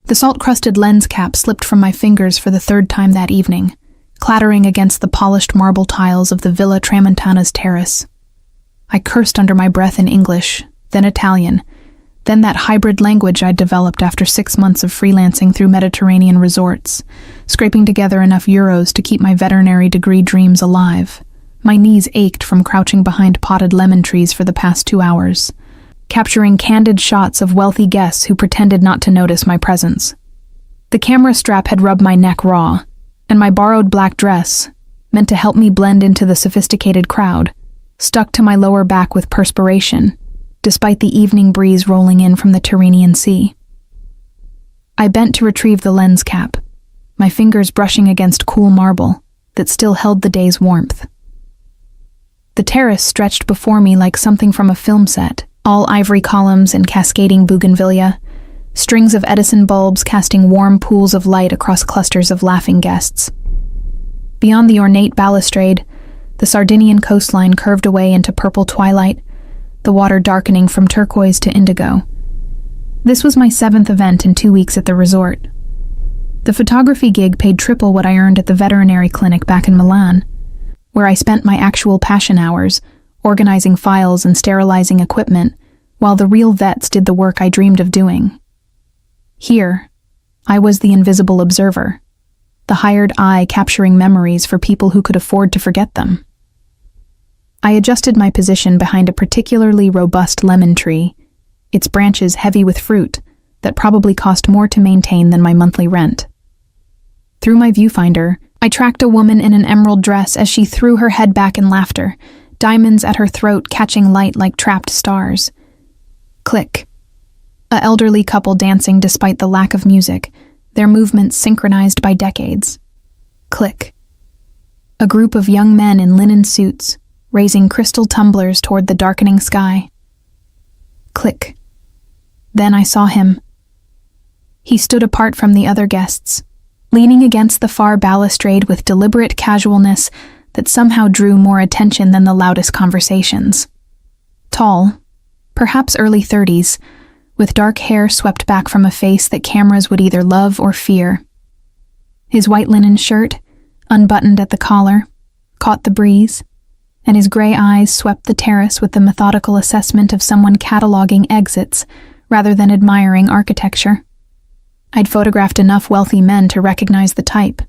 The salt-crusted lens cap slipped from my fingers for the third time that evening, clattering against the polished marble tiles of the Villa Tramontana's terrace. I cursed under my breath in English, then Italian, then that hybrid language I'd developed after 6 months of freelancing through Mediterranean resorts, scraping together enough euros to keep my veterinary degree dreams alive. My knees ached from crouching behind potted lemon trees for the past 2 hours, capturing candid shots of wealthy guests who pretended not to notice my presence. The camera strap had rubbed my neck raw, and my borrowed black dress, meant to help me blend into the sophisticated crowd, stuck to my lower back with perspiration, despite the evening breeze rolling in from the Tyrrhenian Sea. I bent to retrieve the lens cap, my fingers brushing against cool marble that still held the day's warmth. The terrace stretched before me like something from a film set, all ivory columns and cascading bougainvillea, strings of Edison bulbs casting warm pools of light across clusters of laughing guests. Beyond the ornate balustrade, the Sardinian coastline curved away into purple twilight, the water darkening from turquoise to indigo. This was my 7th event in 2 weeks at the resort. The photography gig paid triple what I earned at the veterinary clinic back in Milan, where I spent my actual passion hours, organizing files and sterilizing equipment, while the real vets did the work I dreamed of doing. Here, I was the invisible observer, the hired eye capturing memories for people who could afford to forget them. I adjusted my position behind a particularly robust lemon tree, its branches heavy with fruit that probably cost more to maintain than my monthly rent. Through my viewfinder, I tracked a woman in an emerald dress as she threw her head back in laughter, diamonds at her throat catching light like trapped stars. Click. A elderly couple dancing despite the lack of music, their movements synchronized by decades. Click. A group of young men in linen suits, raising crystal tumblers toward the darkening sky. Click. Then I saw him. He stood apart from the other guests, leaning against the far balustrade with deliberate casualness that somehow drew more attention than the loudest conversations. Tall, perhaps early 30s, with dark hair swept back from a face that cameras would either love or fear. His white linen shirt, unbuttoned at the collar, caught the breeze, and his gray eyes swept the terrace with the methodical assessment of someone cataloging exits rather than admiring architecture. I'd photographed enough wealthy men to recognize the type.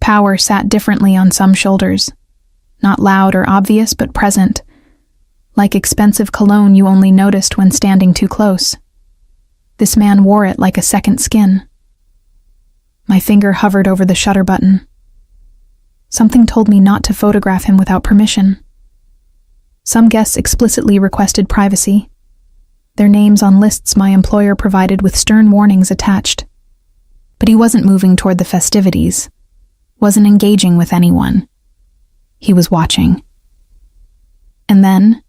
Power sat differently on some shoulders, not loud or obvious but present, like expensive cologne you only noticed when standing too close. This man wore it like a second skin. My finger hovered over the shutter button. Something told me not to photograph him without permission. Some guests explicitly requested privacy, their names on lists my employer provided with stern warnings attached. But he wasn't moving toward the festivities, wasn't engaging with anyone. He was watching. And then,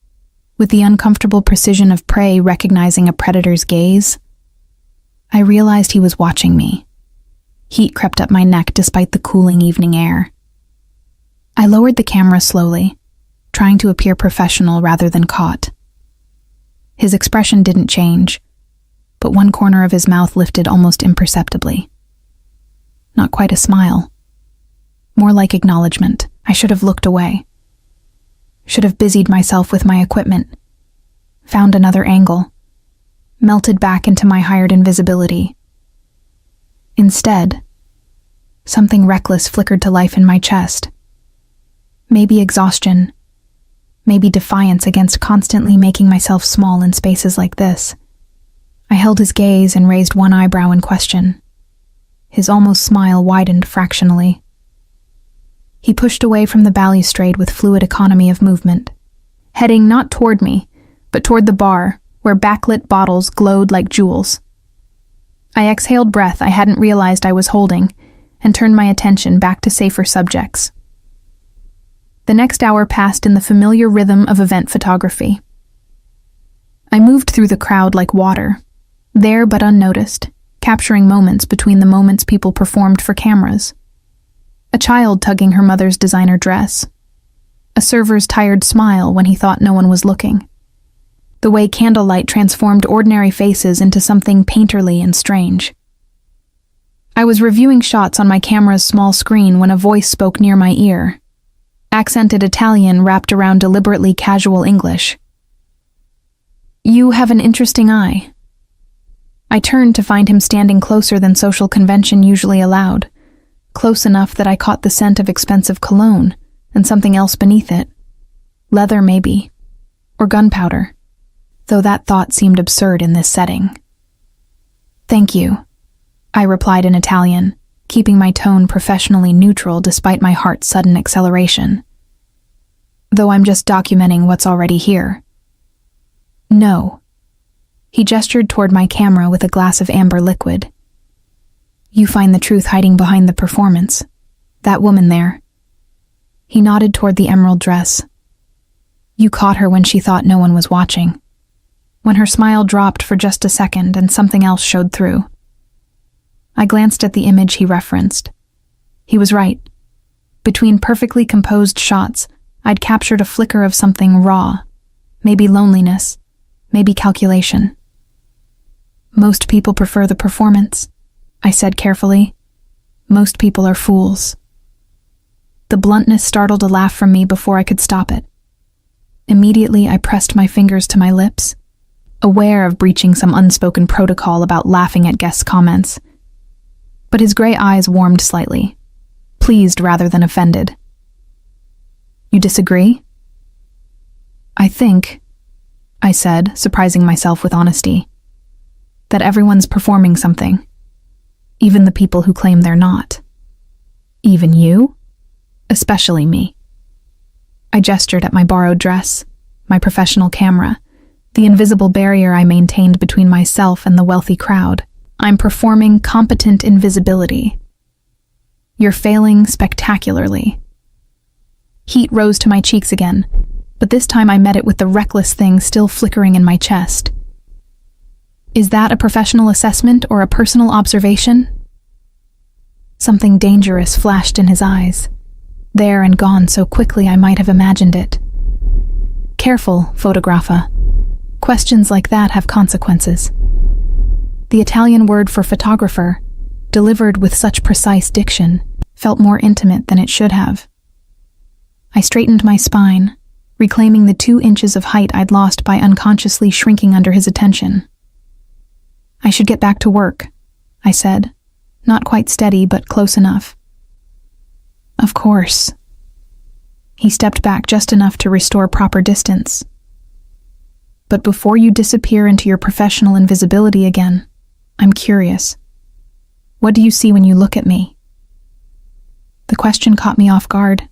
with the uncomfortable precision of prey recognizing a predator's gaze, I realized he was watching me. Heat crept up my neck despite the cooling evening air. I lowered the camera slowly, trying to appear professional rather than caught. His expression didn't change, but one corner of his mouth lifted almost imperceptibly. Not quite a smile. More like acknowledgement. I should have looked away. Should have busied myself with my equipment. Found another angle. Melted back into my hired invisibility. Instead, something reckless flickered to life in my chest. Maybe exhaustion. Maybe defiance against constantly making myself small in spaces like this. I held his gaze and raised one eyebrow in question. His almost smile widened fractionally. He pushed away from the balustrade with fluid economy of movement, heading not toward me, but toward the bar, where backlit bottles glowed like jewels. I exhaled breath I hadn't realized I was holding, and turned my attention back to safer subjects. The next hour passed in the familiar rhythm of event photography. I moved through the crowd like water, there but unnoticed, capturing moments between the moments people performed for cameras. A child tugging her mother's designer dress. A server's tired smile when he thought no one was looking. the way candlelight transformed ordinary faces into something painterly and strange. I was reviewing shots on my camera's small screen when a voice spoke near my ear. Accented Italian wrapped around deliberately casual English. "You have an interesting eye." I turned to find him standing closer than social convention usually allowed, close enough that I caught the scent of expensive cologne and something else beneath it. Leather, maybe. Or gunpowder. Though that thought seemed absurd in this setting. "Thank you," I replied in Italian, keeping my tone professionally neutral despite my heart's sudden acceleration. "Though I'm just documenting what's already here." "No." He gestured toward my camera with a glass of amber liquid. "You find the truth hiding behind the performance. That woman there." He nodded toward the emerald dress. "You caught her when she thought no one was watching. When her smile dropped for just a second and something else showed through." I glanced at the image he referenced. He was right. Between perfectly composed shots, I'd captured a flicker of something raw. Maybe loneliness. Maybe calculation. "Most people prefer the performance," I said carefully. "Most people are fools." The bluntness startled a laugh from me before I could stop it. Immediately, I pressed my fingers to my lips, aware of breaching some unspoken protocol about laughing at guests' comments. But his gray eyes warmed slightly, pleased rather than offended. "You disagree?" "I think," I said, surprising myself with honesty, "that everyone's performing something, even the people who claim they're not." "Even you?" "Especially me." I gestured at my borrowed dress, my professional camera, the invisible barrier I maintained between myself and the wealthy crowd. "I'm performing competent invisibility." "You're failing spectacularly." Heat rose to my cheeks again, but this time I met it with the reckless thing still flickering in my chest. "Is that a professional assessment or a personal observation?" Something dangerous flashed in his eyes, there and gone so quickly I might have imagined it. "Careful, photographer. Questions like that have consequences." The Italian word for photographer, delivered with such precise diction, felt more intimate than it should have. I straightened my spine, reclaiming the 2 inches of height I'd lost by unconsciously shrinking under his attention. "I should get back to work," I said, not quite steady but close enough. "Of course." He stepped back just enough to restore proper distance. "But before you disappear into your professional invisibility again, I'm curious. What do you see when you look at me?" The question caught me off guard.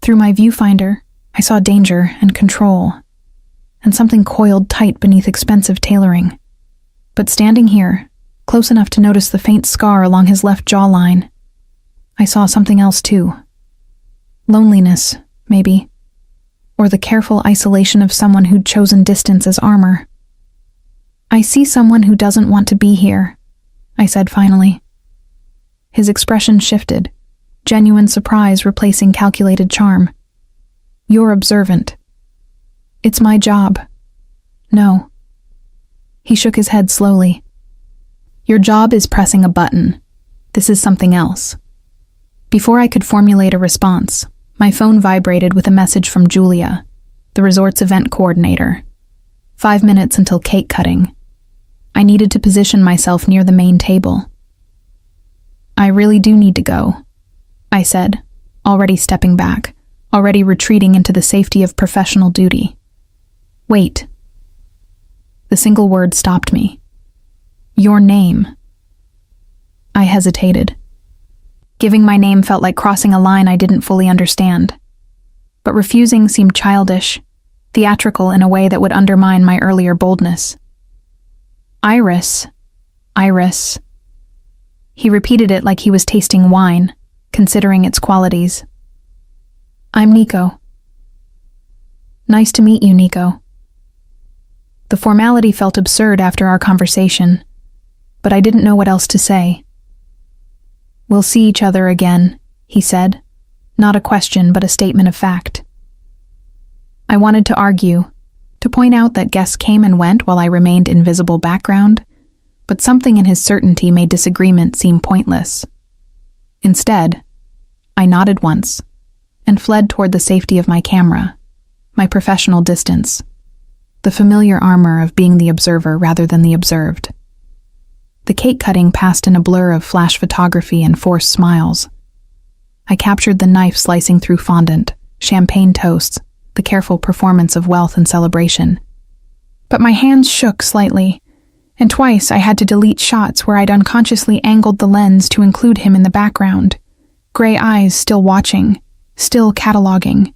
Through my viewfinder, I saw danger and control, and something coiled tight beneath expensive tailoring. But standing here, close enough to notice the faint scar along his left jawline, I saw something else too. Loneliness, maybe. Or the careful isolation of someone who'd chosen distance as armor. "I see someone who doesn't want to be here," I said finally. His expression shifted, genuine surprise replacing calculated charm. "You're observant." "It's my job." "No." He shook his head slowly. "Your job is pressing a button. This is something else." Before I could formulate a response, my phone vibrated with a message from Julia, the resort's event coordinator. 5 minutes until cake cutting. I needed to position myself near the main table. "I really do need to go," I said, already stepping back, already retreating into the safety of professional duty. "Wait." The single word stopped me. "Your name." I hesitated. Giving my name felt like crossing a line I didn't fully understand. But refusing seemed childish, theatrical in a way that would undermine my earlier boldness. "Iris. Iris." He repeated it like he was tasting wine, considering its qualities. "I'm Nico." "Nice to meet you, Nico." The formality felt absurd after our conversation, but I didn't know what else to say. "We'll see each other again," he said, not a question but a statement of fact. I wanted to argue, to point out that guests came and went while I remained invisible background, but something in his certainty made disagreement seem pointless. Instead, I nodded once and fled toward the safety of my camera, my professional distance, the familiar armor of being the observer rather than the observed. The cake cutting passed in a blur of flash photography and forced smiles. I captured the knife slicing through fondant, champagne toasts, the careful performance of wealth and celebration. But my hands shook slightly, and twice I had to delete shots where I'd unconsciously angled the lens to include him in the background, gray eyes still watching, still cataloging,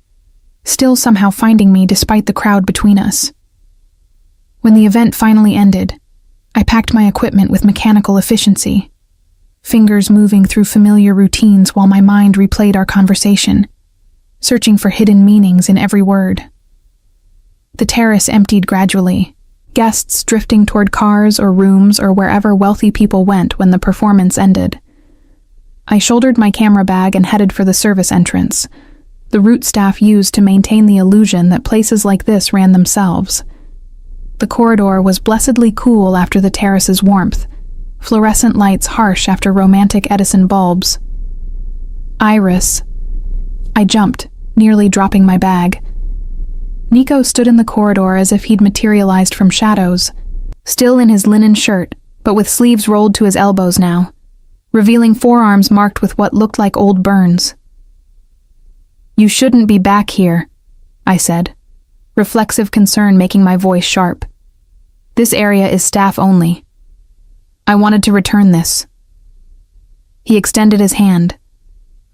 still somehow finding me despite the crowd between us. When the event finally ended, I packed my equipment with mechanical efficiency, fingers moving through familiar routines while my mind replayed our conversation, searching for hidden meanings in every word. The terrace emptied gradually, guests drifting toward cars or rooms or wherever wealthy people went when the performance ended. I shouldered my camera bag and headed for the service entrance, the route staff used to maintain the illusion that places like this ran themselves. The corridor was blessedly cool after the terrace's warmth, fluorescent lights harsh after romantic Edison bulbs. Iris. I jumped, nearly dropping my bag. Nico stood in the corridor as if he'd materialized from shadows, still in his linen shirt, but with sleeves rolled to his elbows now, revealing forearms marked with what looked like old burns. "You shouldn't be back here," I said, reflexive concern making my voice sharp. "This area is staff only. I wanted to return this." He extended his hand.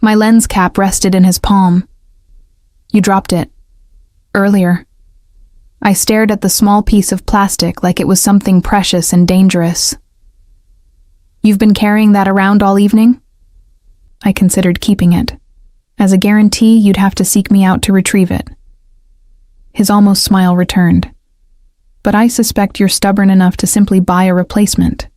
My lens cap rested in his palm. "You dropped it. Earlier." I stared at the small piece of plastic like it was something precious and dangerous. "You've been carrying that around all evening?" I considered keeping it. As a guarantee, you'd have to seek me out to retrieve it. His almost smile returned. "But I suspect you're stubborn enough to simply buy a replacement."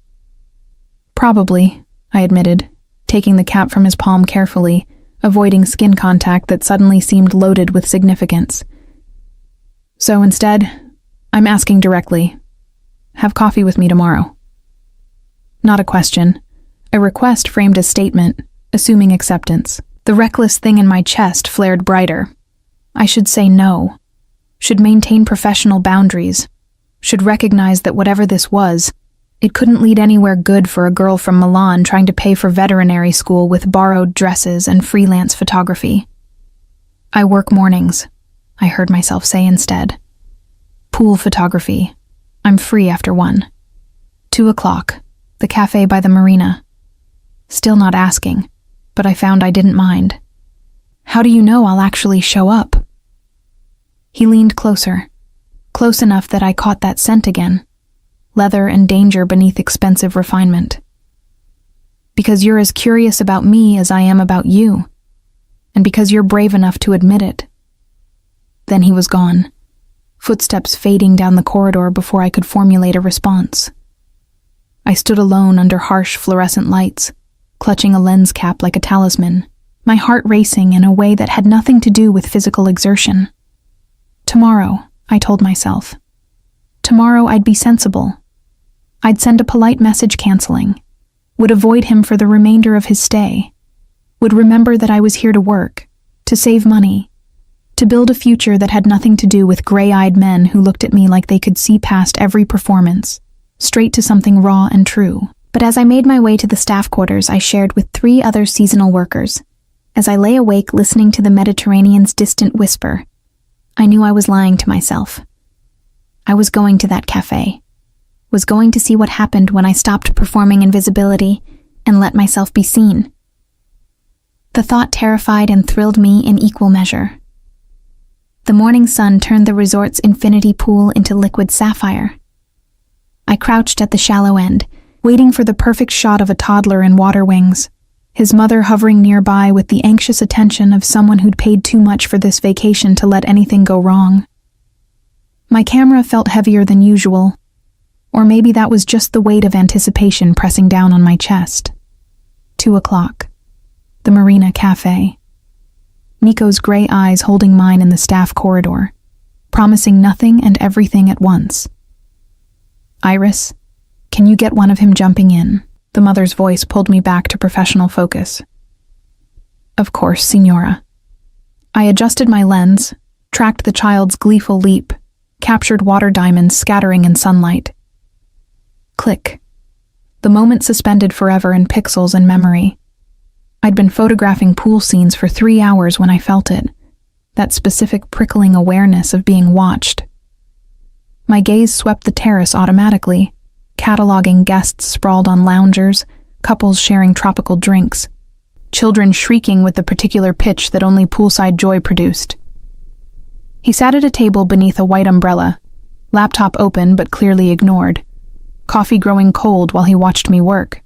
"Probably," I admitted, taking the cap from his palm carefully, avoiding skin contact that suddenly seemed loaded with significance. "So instead, I'm asking directly. Have coffee with me tomorrow." Not a question. A request framed as statement, assuming acceptance. The reckless thing in my chest flared brighter. I should say no. Should maintain professional boundaries. Should recognize that whatever this was, it couldn't lead anywhere good for a girl from Milan trying to pay for veterinary school with borrowed dresses and freelance photography. "I work mornings," I heard myself say instead. "Pool photography. I'm free after 1. 2 o'clock, the cafe by the marina." Still not asking, but I found I didn't mind. "How do you know I'll actually show up?" He leaned closer, close enough that I caught that scent again. Leather and danger beneath expensive refinement. "Because you're as curious about me as I am about you, and because you're brave enough to admit it." Then he was gone, footsteps fading down the corridor before I could formulate a response. I stood alone under harsh fluorescent lights, clutching a lens cap like a talisman, my heart racing in a way that had nothing to do with physical exertion. Tomorrow, I told myself. Tomorrow I'd be sensible. I'd send a polite message canceling, would avoid him for the remainder of his stay, would remember that I was here to work, to save money, to build a future that had nothing to do with gray-eyed men who looked at me like they could see past every performance, straight to something raw and true. But as I made my way to the staff quarters I shared with 3 other seasonal workers, as I lay awake listening to the Mediterranean's distant whisper, I knew I was lying to myself. I was going to that cafe, was going to see what happened when I stopped performing invisibility and let myself be seen. The thought terrified and thrilled me in equal measure. The morning sun turned the resort's infinity pool into liquid sapphire. I crouched at the shallow end, waiting for the perfect shot of a toddler in water wings, his mother hovering nearby with the anxious attention of someone who'd paid too much for this vacation to let anything go wrong. My camera felt heavier than usual, or maybe that was just the weight of anticipation pressing down on my chest. 2 o'clock. The Marina Cafe. Nico's gray eyes holding mine in the staff corridor, promising nothing and everything at once. "Iris, can you get one of him jumping in?" The mother's voice pulled me back to professional focus. "Of course, Signora." I adjusted my lens, tracked the child's gleeful leap, captured water diamonds scattering in sunlight. Click. The moment suspended forever in pixels and memory. I'd been photographing pool scenes for 3 hours when I felt it, that specific prickling awareness of being watched. My gaze swept the terrace automatically, cataloging guests sprawled on loungers, couples sharing tropical drinks, children shrieking with the particular pitch that only poolside joy produced. He sat at a table beneath a white umbrella, laptop open but clearly ignored, coffee growing cold while he watched me work.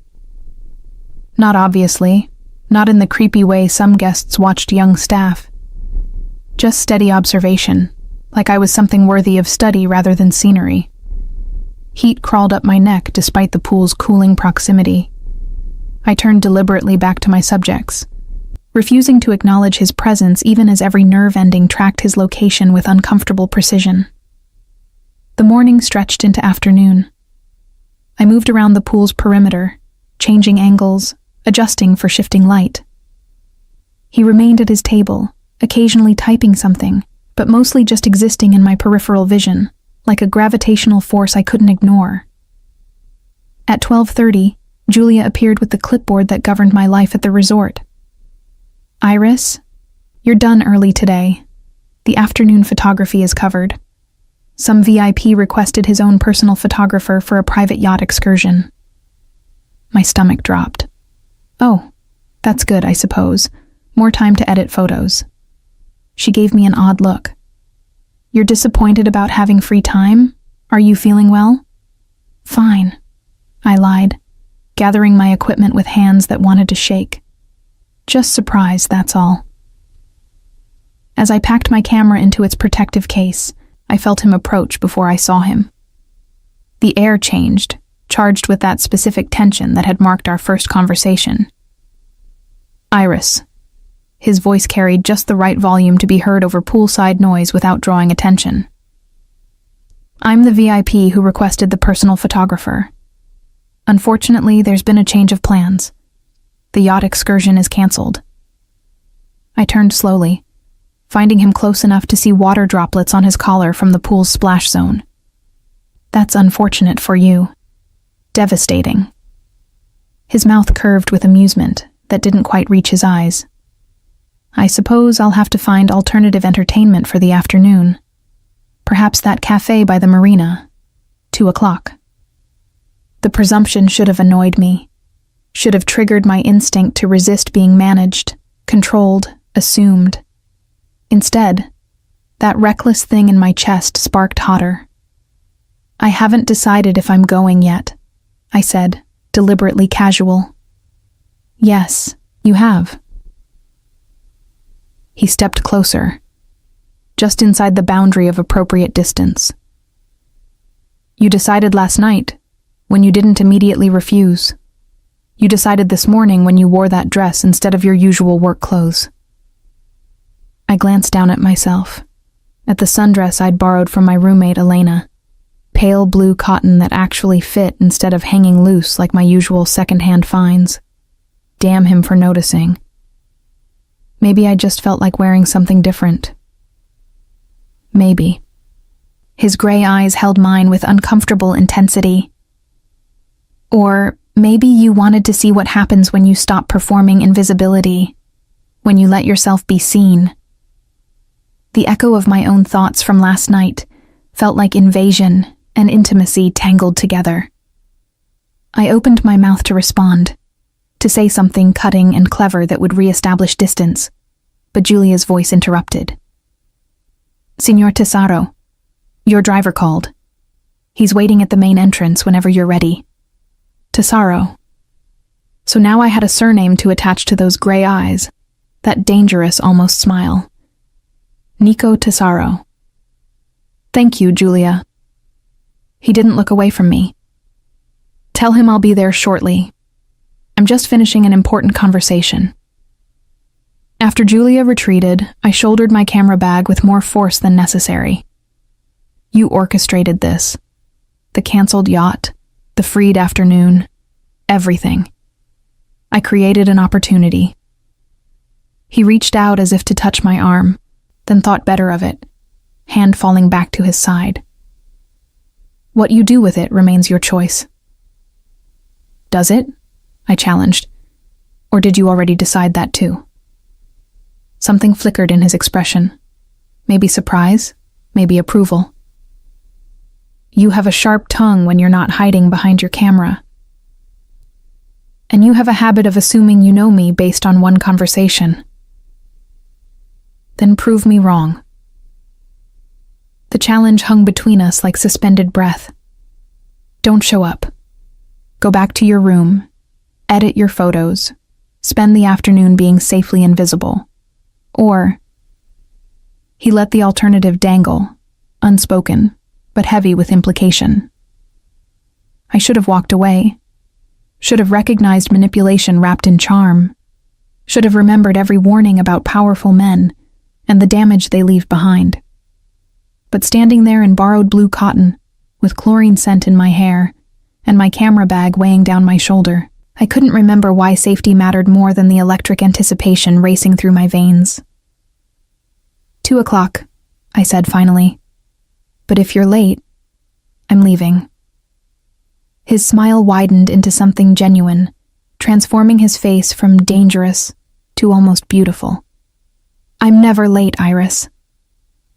Not obviously, not in the creepy way some guests watched young staff. Just steady observation, like I was something worthy of study rather than scenery. Heat crawled up my neck despite the pool's cooling proximity. I turned deliberately back to my subjects, refusing to acknowledge his presence even as every nerve ending tracked his location with uncomfortable precision. The morning stretched into afternoon. I moved around the pool's perimeter, changing angles, adjusting for shifting light. He remained at his table, occasionally typing something, but mostly just existing in my peripheral vision, like a gravitational force I couldn't ignore. At 12:30, Julia appeared with the clipboard that governed my life at the resort. "Iris, you're done early today. The afternoon photography is covered. Some VIP requested his own personal photographer for a private yacht excursion." My stomach dropped. "Oh, that's good, I suppose. More time to edit photos." She gave me an odd look. "You're disappointed about having free time? Are you feeling well?" "Fine," I lied, gathering my equipment with hands that wanted to shake. "Just surprised, that's all." As I packed my camera into its protective case, I felt him approach before I saw him. The air changed, charged with that specific tension that had marked our first conversation. "Iris." His voice carried just the right volume to be heard over poolside noise without drawing attention. "I'm the VIP who requested the personal photographer. Unfortunately, there's been a change of plans. The yacht excursion is canceled." I turned slowly, finding him close enough to see water droplets on his collar from the pool's splash zone. "That's unfortunate for you. Devastating." His mouth curved with amusement that didn't quite reach his eyes. "I suppose I'll have to find alternative entertainment for the afternoon. Perhaps that cafe by the marina. 2:00. The presumption should have annoyed me, should have triggered my instinct to resist being managed, controlled, assumed. Instead, that reckless thing in my chest sparked hotter. "I haven't decided if I'm going yet," I said, deliberately casual. "Yes, you have." He stepped closer, just inside the boundary of appropriate distance. "You decided last night, when you didn't immediately refuse. You decided this morning when you wore that dress instead of your usual work clothes." I glanced down at myself, at the sundress I'd borrowed from my roommate Elena, pale blue cotton that actually fit instead of hanging loose like my usual secondhand finds. Damn him for noticing. Maybe I just felt like wearing something different. Maybe. His gray eyes held mine with uncomfortable intensity. "Or maybe you wanted to see what happens when you stop performing invisibility, when you let yourself be seen." The echo of my own thoughts from last night felt like invasion and intimacy tangled together. I opened my mouth to respond, to say something cutting and clever that would re-establish distance, but Julia's voice interrupted. "Signor Tesaro, your driver called. He's waiting at the main entrance whenever you're ready." Tesaro. So now I had a surname to attach to those gray eyes, that dangerous almost smile. Nico Tesaro. "Thank you, Julia." He didn't look away from me. "Tell him I'll be there shortly. I'm just finishing an important conversation." After Julia retreated, I shouldered my camera bag with more force than necessary, You orchestrated this. The canceled yacht, the freed afternoon, everything. I created an opportunity. He reached out as if to touch my arm, then thought better of it, hand falling back to his side. What you do with it remains your choice. Does it? I challenged. Or did you already decide that too? Something flickered in his expression. Maybe surprise, maybe approval. You have a sharp tongue when you're not hiding behind your camera. And you have a habit of assuming you know me based on one conversation. Then prove me wrong. The challenge hung between us like suspended breath. Don't show up. Go back to your room, edit your photos, spend the afternoon being safely invisible. Or, he let the alternative dangle, unspoken, but heavy with implication. I should have walked away, should have recognized manipulation wrapped in charm, should have remembered every warning about powerful men and the damage they leave behind. But standing there in borrowed blue cotton, with chlorine scent in my hair, and my camera bag weighing down my shoulder, I couldn't remember why safety mattered more than the electric anticipation racing through my veins. 2:00, I said finally. But if you're late, I'm leaving. His smile widened into something genuine, transforming his face from dangerous to almost beautiful. I'm never late, Iris.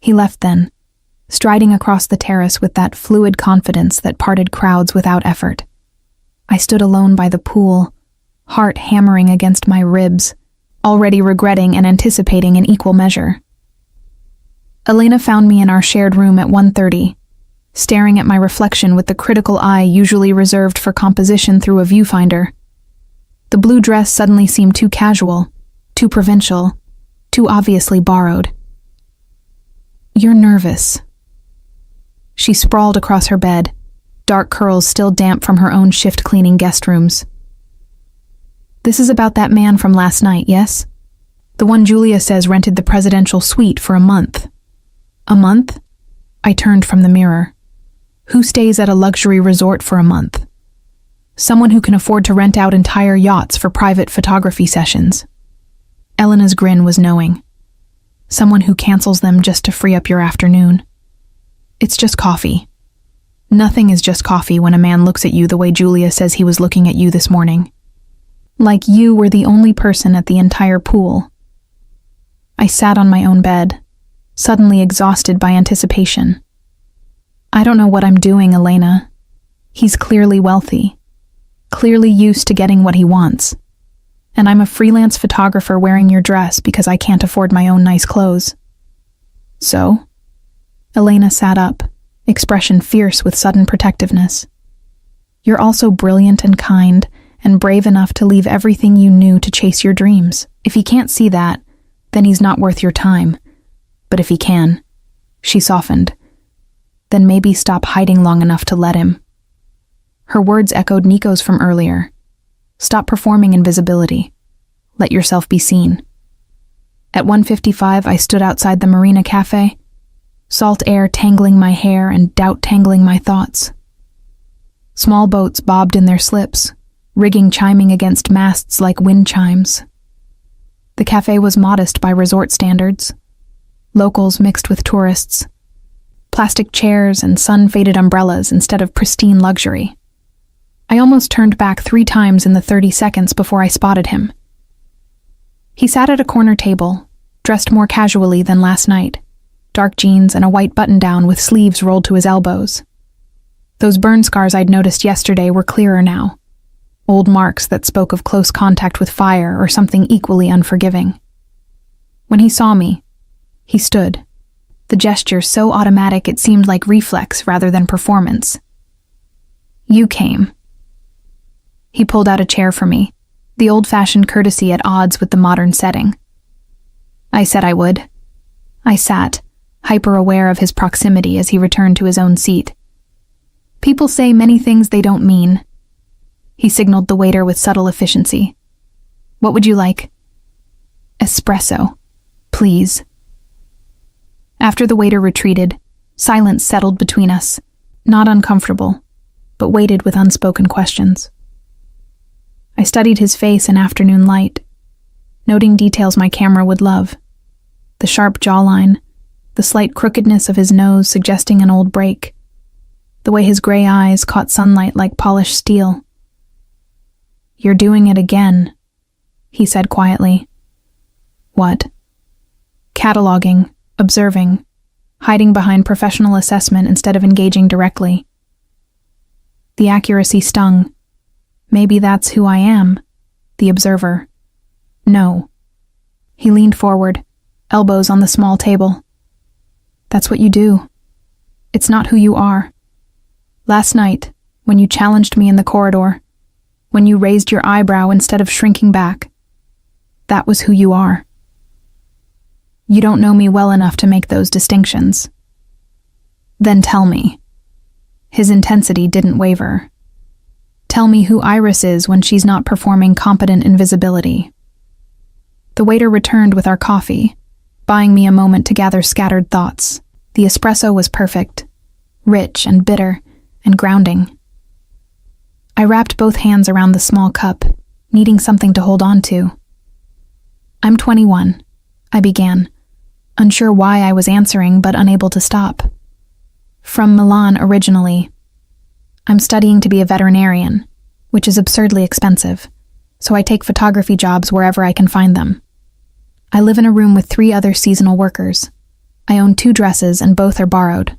He left then, striding across the terrace with that fluid confidence that parted crowds without effort. I stood alone by the pool, heart hammering against my ribs, already regretting and anticipating in equal measure. Elena found me in our shared room at 1:30, staring at my reflection with the critical eye usually reserved for composition through a viewfinder. The blue dress suddenly seemed too casual, too provincial, too obviously borrowed. You're nervous. She sprawled across her bed, dark curls still damp from her own shift-cleaning guest rooms. This is about that man from last night, yes? The one Julia says rented the presidential suite for a month. A month? I turned from the mirror. Who stays at a luxury resort for a month? Someone who can afford to rent out entire yachts for private photography sessions. Elena's grin was knowing. Someone who cancels them just to free up your afternoon. It's just coffee. Nothing is just coffee when a man looks at you the way Julia says he was looking at you this morning. Like you were the only person at the entire pool. I sat on my own bed, suddenly exhausted by anticipation. I don't know what I'm doing, Elena. He's clearly wealthy, clearly used to getting what he wants. And I'm a freelance photographer wearing your dress because I can't afford my own nice clothes. So? Elena sat up, expression fierce with sudden protectiveness. You're also brilliant and kind and brave enough to leave everything you knew to chase your dreams. If he can't see that, then he's not worth your time. But if he can, she softened, then maybe stop hiding long enough to let him. Her words echoed Nico's from earlier. Stop performing invisibility. Let yourself be seen. At 1:55, I stood outside the Marina Cafe, salt air tangling my hair and doubt tangling my thoughts. Small boats bobbed in their slips, rigging chiming against masts like wind chimes. The cafe was modest by resort standards. Locals mixed with tourists. Plastic chairs and sun-faded umbrellas instead of pristine luxury. I almost turned back 3 times in the 30 seconds before I spotted him. He sat at a corner table, dressed more casually than last night, dark jeans and a white button-down with sleeves rolled to his elbows. Those burn scars I'd noticed yesterday were clearer now, old marks that spoke of close contact with fire or something equally unforgiving. When he saw me, he stood, the gesture so automatic it seemed like reflex rather than performance. You came. He pulled out a chair for me, the old-fashioned courtesy at odds with the modern setting. I said I would. I sat, hyper-aware of his proximity as he returned to his own seat. People say many things they don't mean. He signaled the waiter with subtle efficiency. What would you like? Espresso, please. After the waiter retreated, Silence settled between us, not uncomfortable, but weighted with unspoken questions. I studied his face in afternoon light, noting details my camera would love. The sharp jawline, the slight crookedness of his nose suggesting an old break, the way his gray eyes caught sunlight like polished steel. "You're doing it again," he said quietly. "What?" "Cataloging, observing, hiding behind professional assessment instead of engaging directly." The accuracy stung. Maybe that's who I am, the observer. No. He leaned forward, elbows on the small table. That's what you do. It's not who you are. Last night, when you challenged me in the corridor, when you raised your eyebrow instead of shrinking back, that was who you are. You don't know me well enough to make those distinctions. Then tell me. His intensity didn't waver. Tell me who Iris is when she's not performing competent invisibility. The waiter returned with our coffee, buying me a moment to gather scattered thoughts. The espresso was perfect, rich and bitter and grounding. I wrapped both hands around the small cup, needing something to hold on to. "I'm 21, I began, unsure why I was answering but unable to stop. From Milan originally. I'm studying to be a veterinarian, which is absurdly expensive, so I take photography jobs wherever I can find them. I live in a room with 3 other seasonal workers. I own 2 dresses and both are borrowed.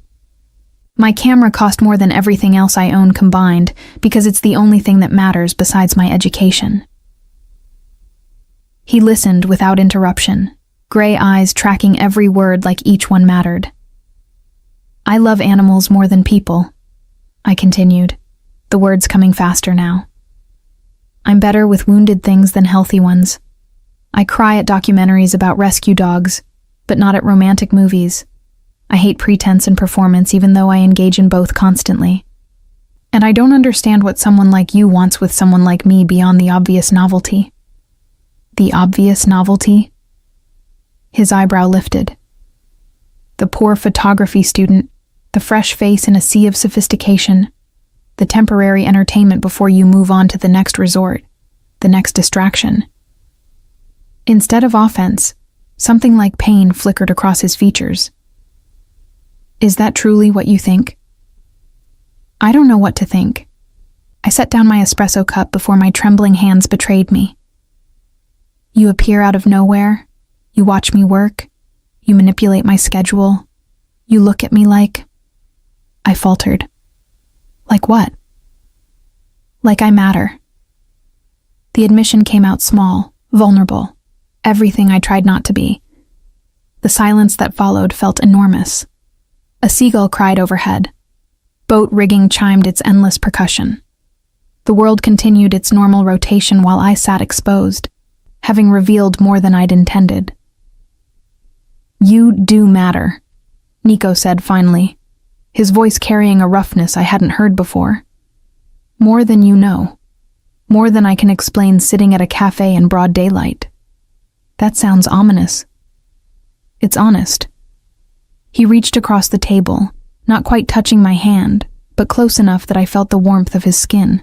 My camera cost more than everything else I own combined because it's the only thing that matters besides my education." He listened without interruption, gray eyes tracking every word like each one mattered. "I love animals more than people," I continued, the words coming faster now. "I'm better with wounded things than healthy ones. I cry at documentaries about rescue dogs, but not at romantic movies. I hate pretense and performance even though I engage in both constantly. And I don't understand what someone like you wants with someone like me beyond the obvious novelty." "The obvious novelty?" His eyebrow lifted. "The poor photography student, the fresh face in a sea of sophistication, the temporary entertainment before you move on to the next resort, the next distraction." Instead of offense, something like pain flickered across his features. "Is that truly what you think?" "I don't know what to think." I set down my espresso cup before my trembling hands betrayed me. "You appear out of nowhere. You watch me work. You manipulate my schedule. You look at me like..." I faltered. "Like what?" "Like I matter." The admission came out small, vulnerable, everything I tried not to be. The silence that followed felt enormous. A seagull cried overhead. Boat rigging chimed its endless percussion. The world continued its normal rotation while I sat exposed, having revealed more than I'd intended. "You do matter," Nico said finally, his voice carrying a roughness I hadn't heard before. "More than you know. More than I can explain sitting at a cafe in broad daylight." That sounds ominous. It's honest. He reached across the table, not quite touching my hand, but close enough that I felt the warmth of his skin.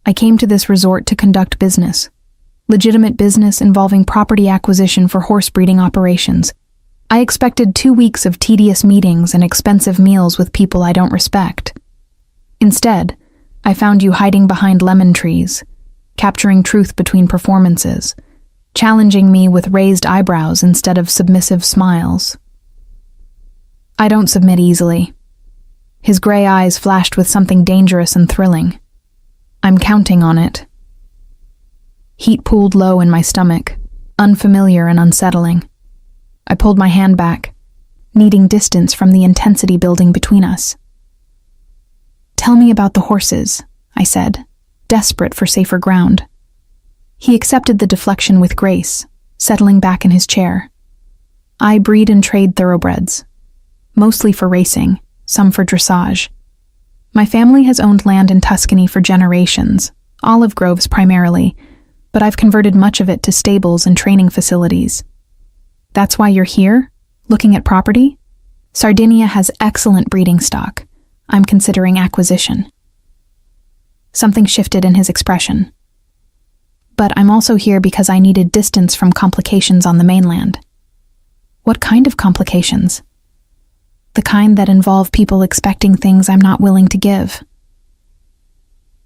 "I came to this resort to conduct business. Legitimate business involving property acquisition for horse breeding operations. I expected 2 weeks of tedious meetings and expensive meals with people I don't respect. Instead, I found you hiding behind lemon trees, capturing truth between performances, challenging me with raised eyebrows instead of submissive smiles." "I don't submit easily." His gray eyes flashed with something dangerous and thrilling. "I'm counting on it." Heat pooled low in my stomach, unfamiliar and unsettling. I pulled my hand back, needing distance from the intensity building between us. "Tell me about the horses," I said, desperate for safer ground. He accepted the deflection with grace, settling back in his chair. "I breed and trade thoroughbreds, mostly for racing, some for dressage. My family has owned land in Tuscany for generations, olive groves primarily, but I've converted much of it to stables and training facilities." "That's why you're here, looking at property?" Sardinia has excellent breeding stock. I'm considering acquisition. Something shifted in his expression. But I'm also here because I needed distance from complications on the mainland. What kind of complications? The kind that involve people expecting things I'm not willing to give.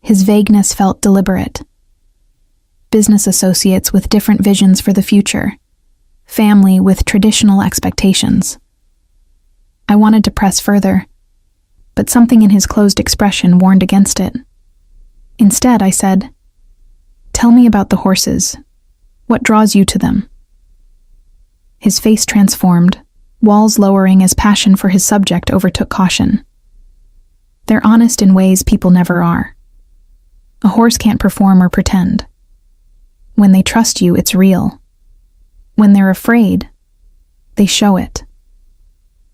His vagueness felt deliberate. Business associates with different visions for the future. Family with traditional expectations. I wanted to press further, but something in his closed expression warned against it. Instead, I said, "Tell me about the horses. What draws you to them?" His face transformed, walls lowering as passion for his subject overtook caution. They're honest in ways people never are. A horse can't perform or pretend. When they trust you, it's real. When they're afraid, they show it.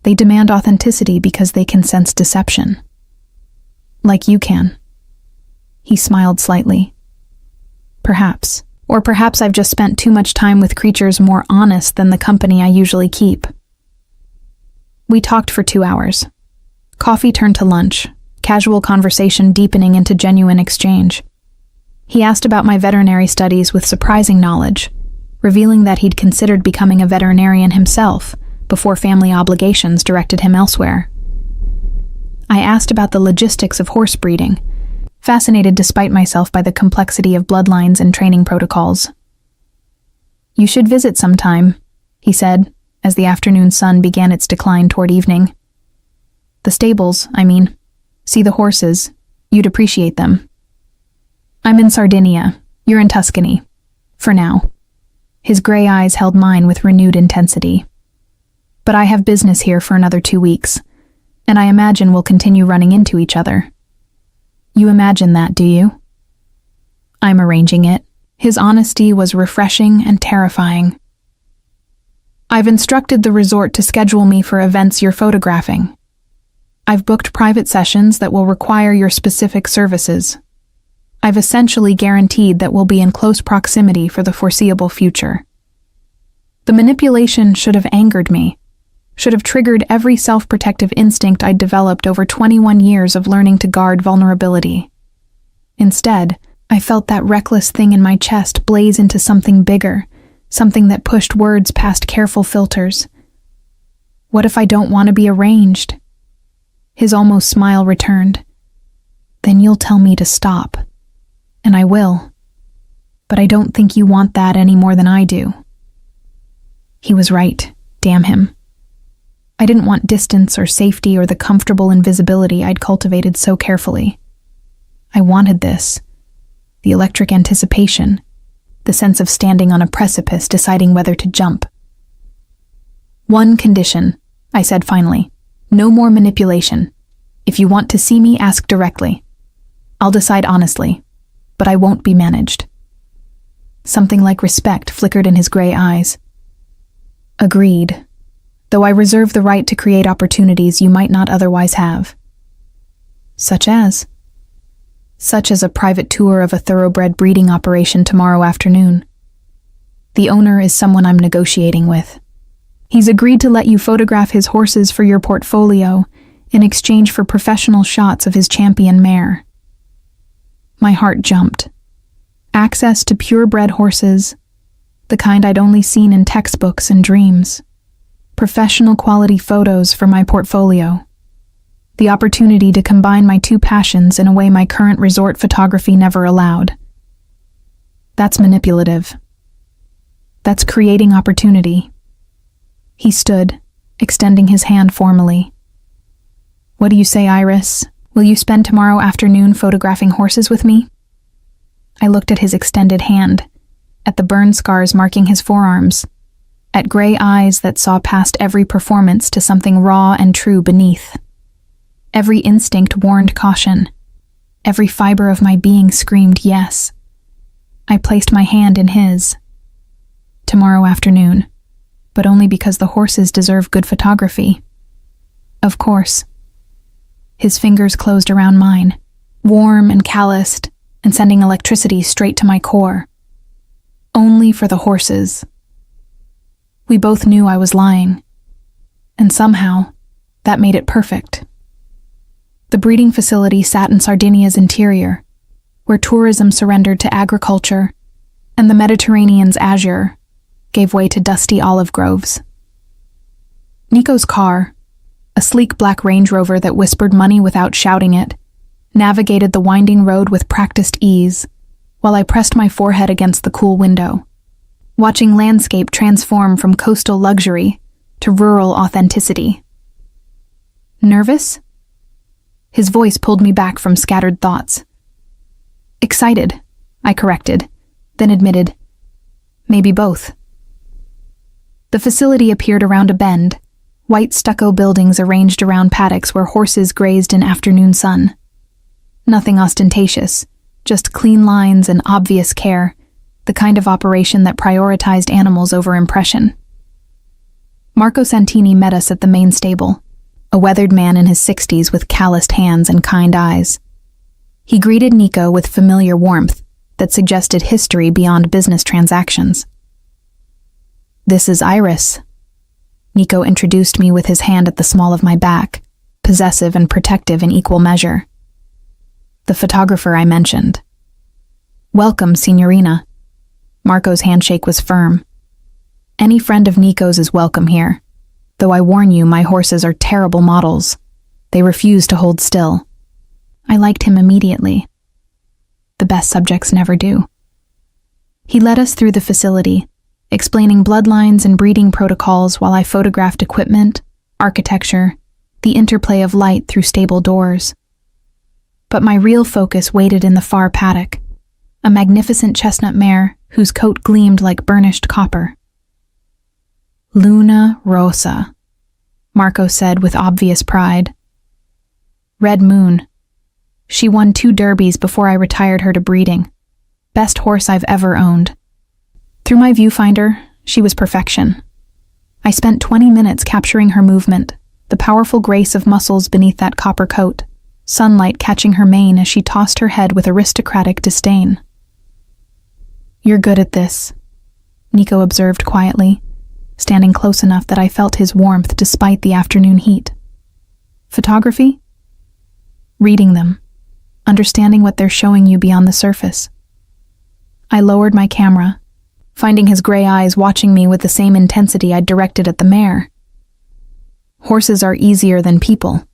They demand authenticity because they can sense deception. Like you can. He smiled slightly. Perhaps. Or perhaps I've just spent too much time with creatures more honest than the company I usually keep. We talked for 2 hours. Coffee turned to lunch, casual conversation deepening into genuine exchange. He asked about my veterinary studies with surprising knowledge, revealing that he'd considered becoming a veterinarian himself before family obligations directed him elsewhere. I asked about the logistics of horse breeding, fascinated despite myself by the complexity of bloodlines and training protocols. "You should visit sometime," he said, as the afternoon sun began its decline toward evening. "The stables, I mean. See the horses. You'd appreciate them." "I'm in Sardinia. You're in Tuscany. For now." His gray eyes held mine with renewed intensity. "But I have business here for another 2 weeks, and I imagine we'll continue running into each other." "You imagine that, do you?" "I'm arranging it." His honesty was refreshing and terrifying. "I've instructed the resort to schedule me for events you're photographing. I've booked private sessions that will require your specific services. I've essentially guaranteed that we'll be in close proximity for the foreseeable future." The manipulation should have angered me, should have triggered every self-protective instinct I'd developed over 21 years of learning to guard vulnerability. Instead, I felt that reckless thing in my chest blaze into something bigger, something that pushed words past careful filters. What if I don't want to be arranged? His almost smile returned. "Then you'll tell me to stop. And I will. But I don't think you want that any more than I do." He was right, damn him. I didn't want distance or safety or the comfortable invisibility I'd cultivated so carefully. I wanted this. The electric anticipation. The sense of standing on a precipice deciding whether to jump. "One condition," I said finally. "No more manipulation. If you want to see me, ask directly. I'll decide honestly, but I won't be managed." Something like respect flickered in his gray eyes. "Agreed. Though I reserve the right to create opportunities you might not otherwise have." "Such as?" "Such as a private tour of a thoroughbred breeding operation tomorrow afternoon. The owner is someone I'm negotiating with. He's agreed to let you photograph his horses for your portfolio in exchange for professional shots of his champion mare." My heart jumped. Access to purebred horses, the kind I'd only seen in textbooks and dreams. Professional quality photos for my portfolio. The opportunity to combine my two passions in a way my current resort photography never allowed. That's manipulative. That's creating opportunity. He stood, extending his hand formally. "What do you say, Iris? Will you spend tomorrow afternoon photographing horses with me?" I looked at his extended hand, at the burn scars marking his forearms, at gray eyes that saw past every performance to something raw and true beneath. Every instinct warned caution. Every fiber of my being screamed yes. I placed my hand in his. "Tomorrow afternoon, but only because the horses deserve good photography." "Of course." His fingers closed around mine, warm and calloused, and sending electricity straight to my core. Only for the horses. We both knew I was lying. And somehow, That made it perfect. The breeding facility sat in Sardinia's interior, where tourism surrendered to agriculture, and the Mediterranean's azure gave way to dusty olive groves. Nico's car, a sleek black Range Rover that whispered money without shouting it, navigated the winding road with practiced ease, while I pressed my forehead against the cool window, watching landscape transform from coastal luxury to rural authenticity. Nervous? His voice pulled me back from scattered thoughts. Excited, I corrected, then admitted, maybe both. The facility appeared around a bend, white stucco buildings arranged around paddocks where horses grazed in afternoon sun. Nothing ostentatious, just clean lines and obvious care, the kind of operation that prioritized animals over impression. Marco Santini met us at the main stable, a weathered man in his 60s with calloused hands and kind eyes. He greeted Nico with familiar warmth that suggested history beyond business transactions. "This is Iris." Nico introduced me with his hand at the small of my back, possessive and protective in equal measure. "The photographer I mentioned." "Welcome, Signorina." Marco's handshake was firm. "Any friend of Nico's is welcome here, though I warn you my horses are terrible models. They refuse to hold still." I liked him immediately. The best subjects never do. He led us through the facility, explaining bloodlines and breeding protocols while I photographed equipment, architecture, the interplay of light through stable doors. But my real focus waited in the far paddock, a magnificent chestnut mare whose coat gleamed like burnished copper. "Luna Rosa," Marco said with obvious pride. "Red Moon. She won 2 derbies before I retired her to breeding. Best horse I've ever owned. Through my viewfinder, she was perfection. I spent 20 minutes capturing her movement, the powerful grace of muscles beneath that copper coat, sunlight catching her mane as she tossed her head with aristocratic disdain." "You're good at this," Nico observed quietly, standing close enough that I felt his warmth despite the afternoon heat. "Photography?" "Reading them. Understanding what they're showing you beyond the surface." I lowered my camera, finding his gray eyes watching me with the same intensity I'd directed at the mare. "Horses are easier than people.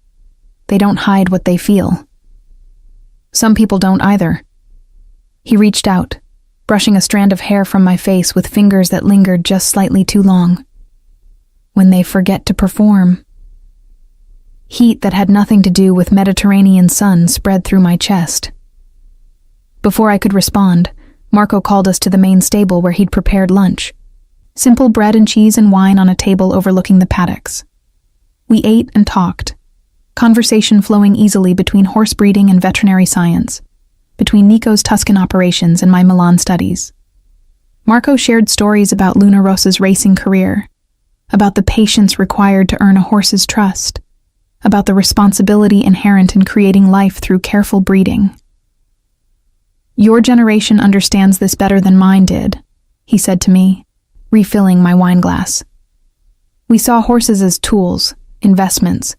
They don't hide what they feel. Some people don't either." He reached out, brushing a strand of hair from my face with fingers that lingered just slightly too long. "When they forget to perform." Heat that had nothing to do with Mediterranean sun spread through my chest. Before I could respond, Marco called us to the main stable where he'd prepared lunch. Simple bread and cheese and wine on a table overlooking the paddocks. We ate and talked, conversation flowing easily between horse breeding and veterinary science, between Nico's Tuscan operations and my Milan studies. Marco shared stories about Luna Rosa's racing career, about the patience required to earn a horse's trust, about the responsibility inherent in creating life through careful breeding. "Your generation understands this better than mine did," he said to me, refilling my wine glass. "We saw horses as tools, investments.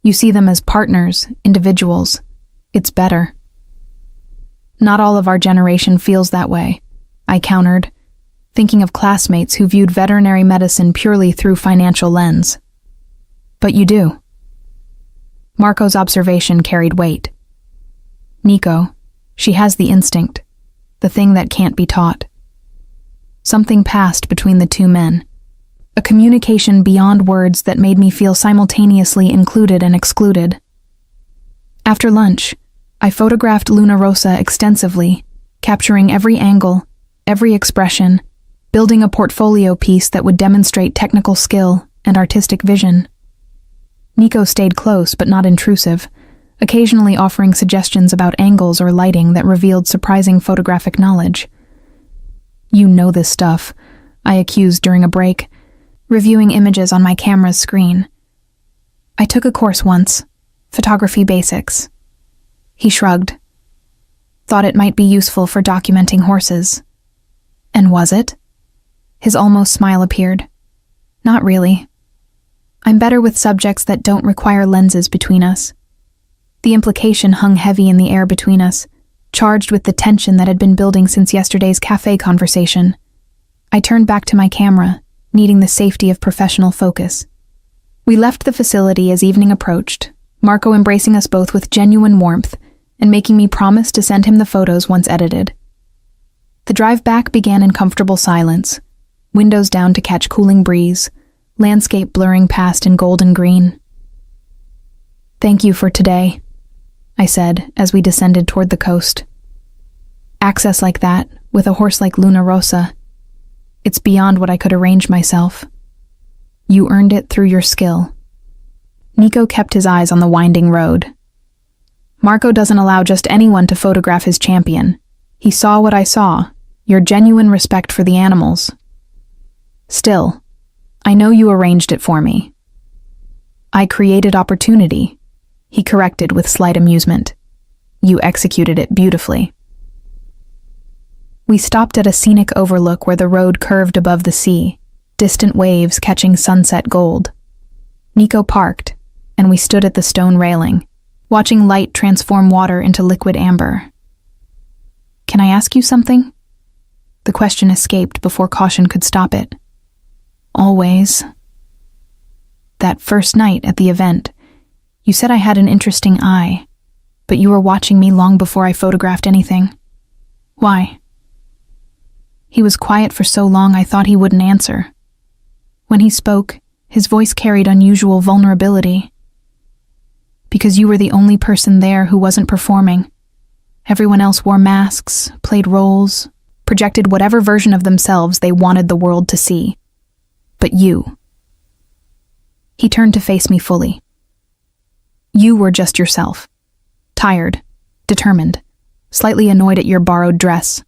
You see them as partners, individuals. It's better." "Not all of our generation feels that way," I countered, thinking of classmates who viewed veterinary medicine purely through financial lens. "But you do." Marco's observation carried weight. "Nico, she has the instinct, the thing that can't be taught." Something passed between the two men, a communication beyond words that made me feel simultaneously included and excluded. After lunch, I photographed Luna Rosa extensively, capturing every angle, every expression, building a portfolio piece that would demonstrate technical skill and artistic vision. Nico stayed close but not intrusive, occasionally offering suggestions about angles or lighting that revealed surprising photographic knowledge. "You know this stuff," I accused during a break, reviewing images on my camera's screen. "I took a course once, photography basics." He shrugged. "Thought it might be useful for documenting horses." "And was it?" His almost smile appeared. "Not really. I'm better with subjects that don't require lenses between us. The implication hung heavy in the air between us, charged with the tension that had been building since yesterday's cafe conversation. I turned back to my camera, needing the safety of professional focus. We left the facility as evening approached, Marco embracing us both with genuine warmth and making me promise to send him the photos once edited. The drive back began in comfortable silence, windows down to catch cooling breeze, landscape blurring past in gold and green. "Thank you for today," I said as we descended toward the coast. "Access like that, with a horse like Luna Rosa, it's beyond what I could arrange myself. You earned it through your skill." Nico kept his eyes on the winding road. "Marco doesn't allow just anyone to photograph his champion. He saw what I saw, your genuine respect for the animals. Still, I know you arranged it for me." "I created opportunity," he corrected with slight amusement. "You executed it beautifully." We stopped at a scenic overlook where the road curved above the sea, distant waves catching sunset gold. Nico parked, and we stood at the stone railing, watching light transform water into liquid amber. "Can I ask you something?" The question escaped before caution could stop it. "Always." "That first night at the event, you said I had an interesting eye, but you were watching me long before I photographed anything. Why?" He was quiet for so long I thought he wouldn't answer. When he spoke, his voice carried unusual vulnerability. "Because you were the only person there who wasn't performing. Everyone else wore masks, played roles, projected whatever version of themselves they wanted the world to see. But you." He turned to face me fully. "You were just yourself. Tired, determined, slightly annoyed at your borrowed dress.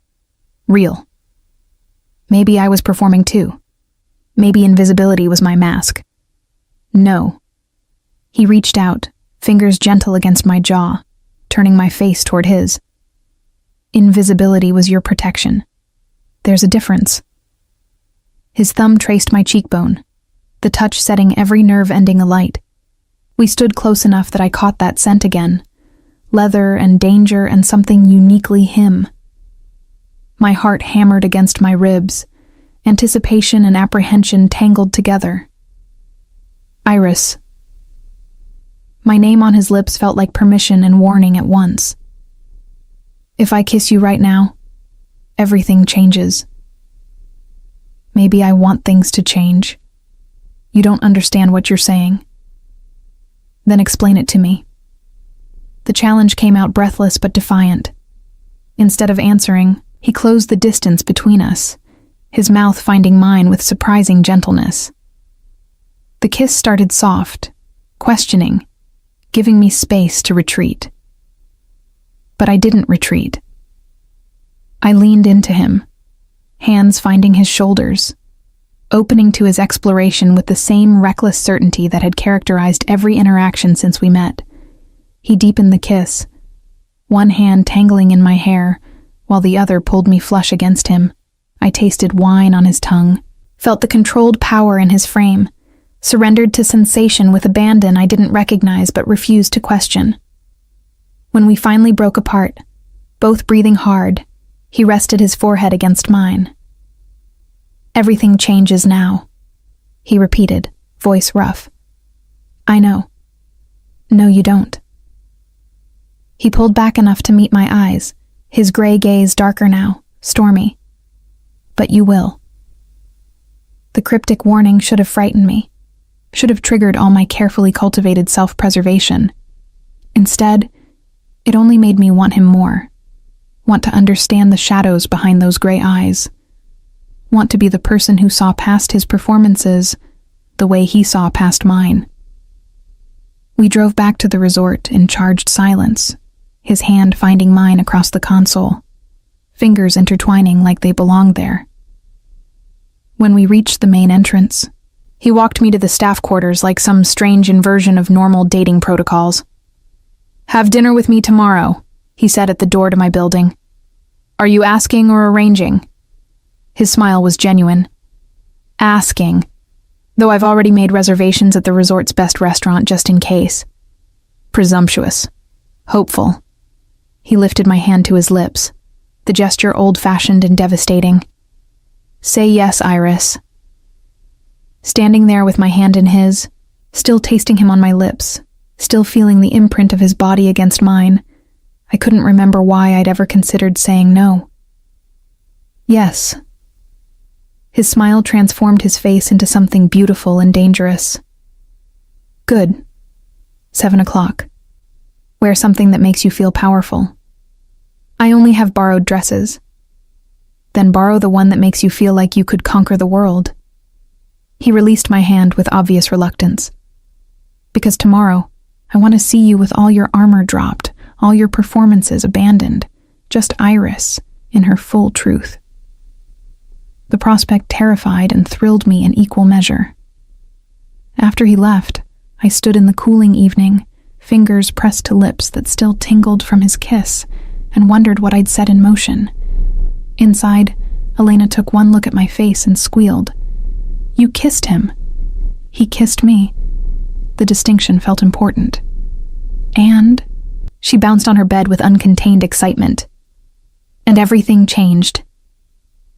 Real. Maybe I was performing too. Maybe invisibility was my mask. No." He reached out, fingers gentle against my jaw, turning my face toward his. "Invisibility was your protection. There's a difference." His thumb traced my cheekbone, the touch setting every nerve ending alight. We stood close enough that I caught that scent again, leather and danger and something uniquely him. My heart hammered against my ribs, anticipation and apprehension tangled together. "Iris." My name on his lips felt like permission and warning at once. "If I kiss you right now, everything changes. Maybe I want things to change. You don't understand what you're saying. Then explain it to me." The challenge came out breathless but defiant. Instead of answering, he closed the distance between us, his mouth finding mine with surprising gentleness. The kiss started soft, questioning, giving me space to retreat. But I didn't retreat. I leaned into him, hands finding his shoulders, opening to his exploration with the same reckless certainty that had characterized every interaction since we met. He deepened the kiss, one hand tangling in my hair, while the other pulled me flush against him. I tasted wine on his tongue, felt the controlled power in his frame, surrendered to sensation with abandon I didn't recognize but refused to question. When we finally broke apart, both breathing hard, he rested his forehead against mine. "Everything changes now," he repeated, voice rough. "I know. No, you don't." He pulled back enough to meet my eyes, his gray gaze darker now, stormy. "But you will." The cryptic warning should have frightened me, should have triggered all my carefully cultivated self-preservation. Instead, it only made me want him more, want to understand the shadows behind those gray eyes, want to be the person who saw past his performances the way he saw past mine. We drove back to the resort in charged silence, his hand finding mine across the console, fingers intertwining like they belonged there. When we reached the main entrance, he walked me to the staff quarters like some strange inversion of normal dating protocols. "Have dinner with me tomorrow," he said at the door to my building. "Are you asking or arranging?" His smile was genuine. "Asking." though I've already made reservations at the resort's best restaurant just in case. Presumptuous. Hopeful. He lifted my hand to his lips, the gesture old-fashioned and devastating. Say yes, Iris. Standing there with my hand in his, still tasting him on my lips, still feeling the imprint of his body against mine, I couldn't remember why I'd ever considered saying no. Yes. His smile transformed his face into something beautiful and dangerous. Good. 7 o'clock. Wear something that makes you feel powerful. I only have borrowed dresses. Then borrow the one that makes you feel like you could conquer the world. He released my hand with obvious reluctance. Because tomorrow, I want to see you with all your armor dropped, all your performances abandoned, just Iris in her full truth. The prospect terrified and thrilled me in equal measure. After he left, I stood in the cooling evening, fingers pressed to lips that still tingled from his kiss, and wondered what I'd set in motion. Inside, Elena took one look at my face and squealed. You kissed him. He kissed me. The distinction felt important. And she bounced on her bed with uncontained excitement. And everything changed.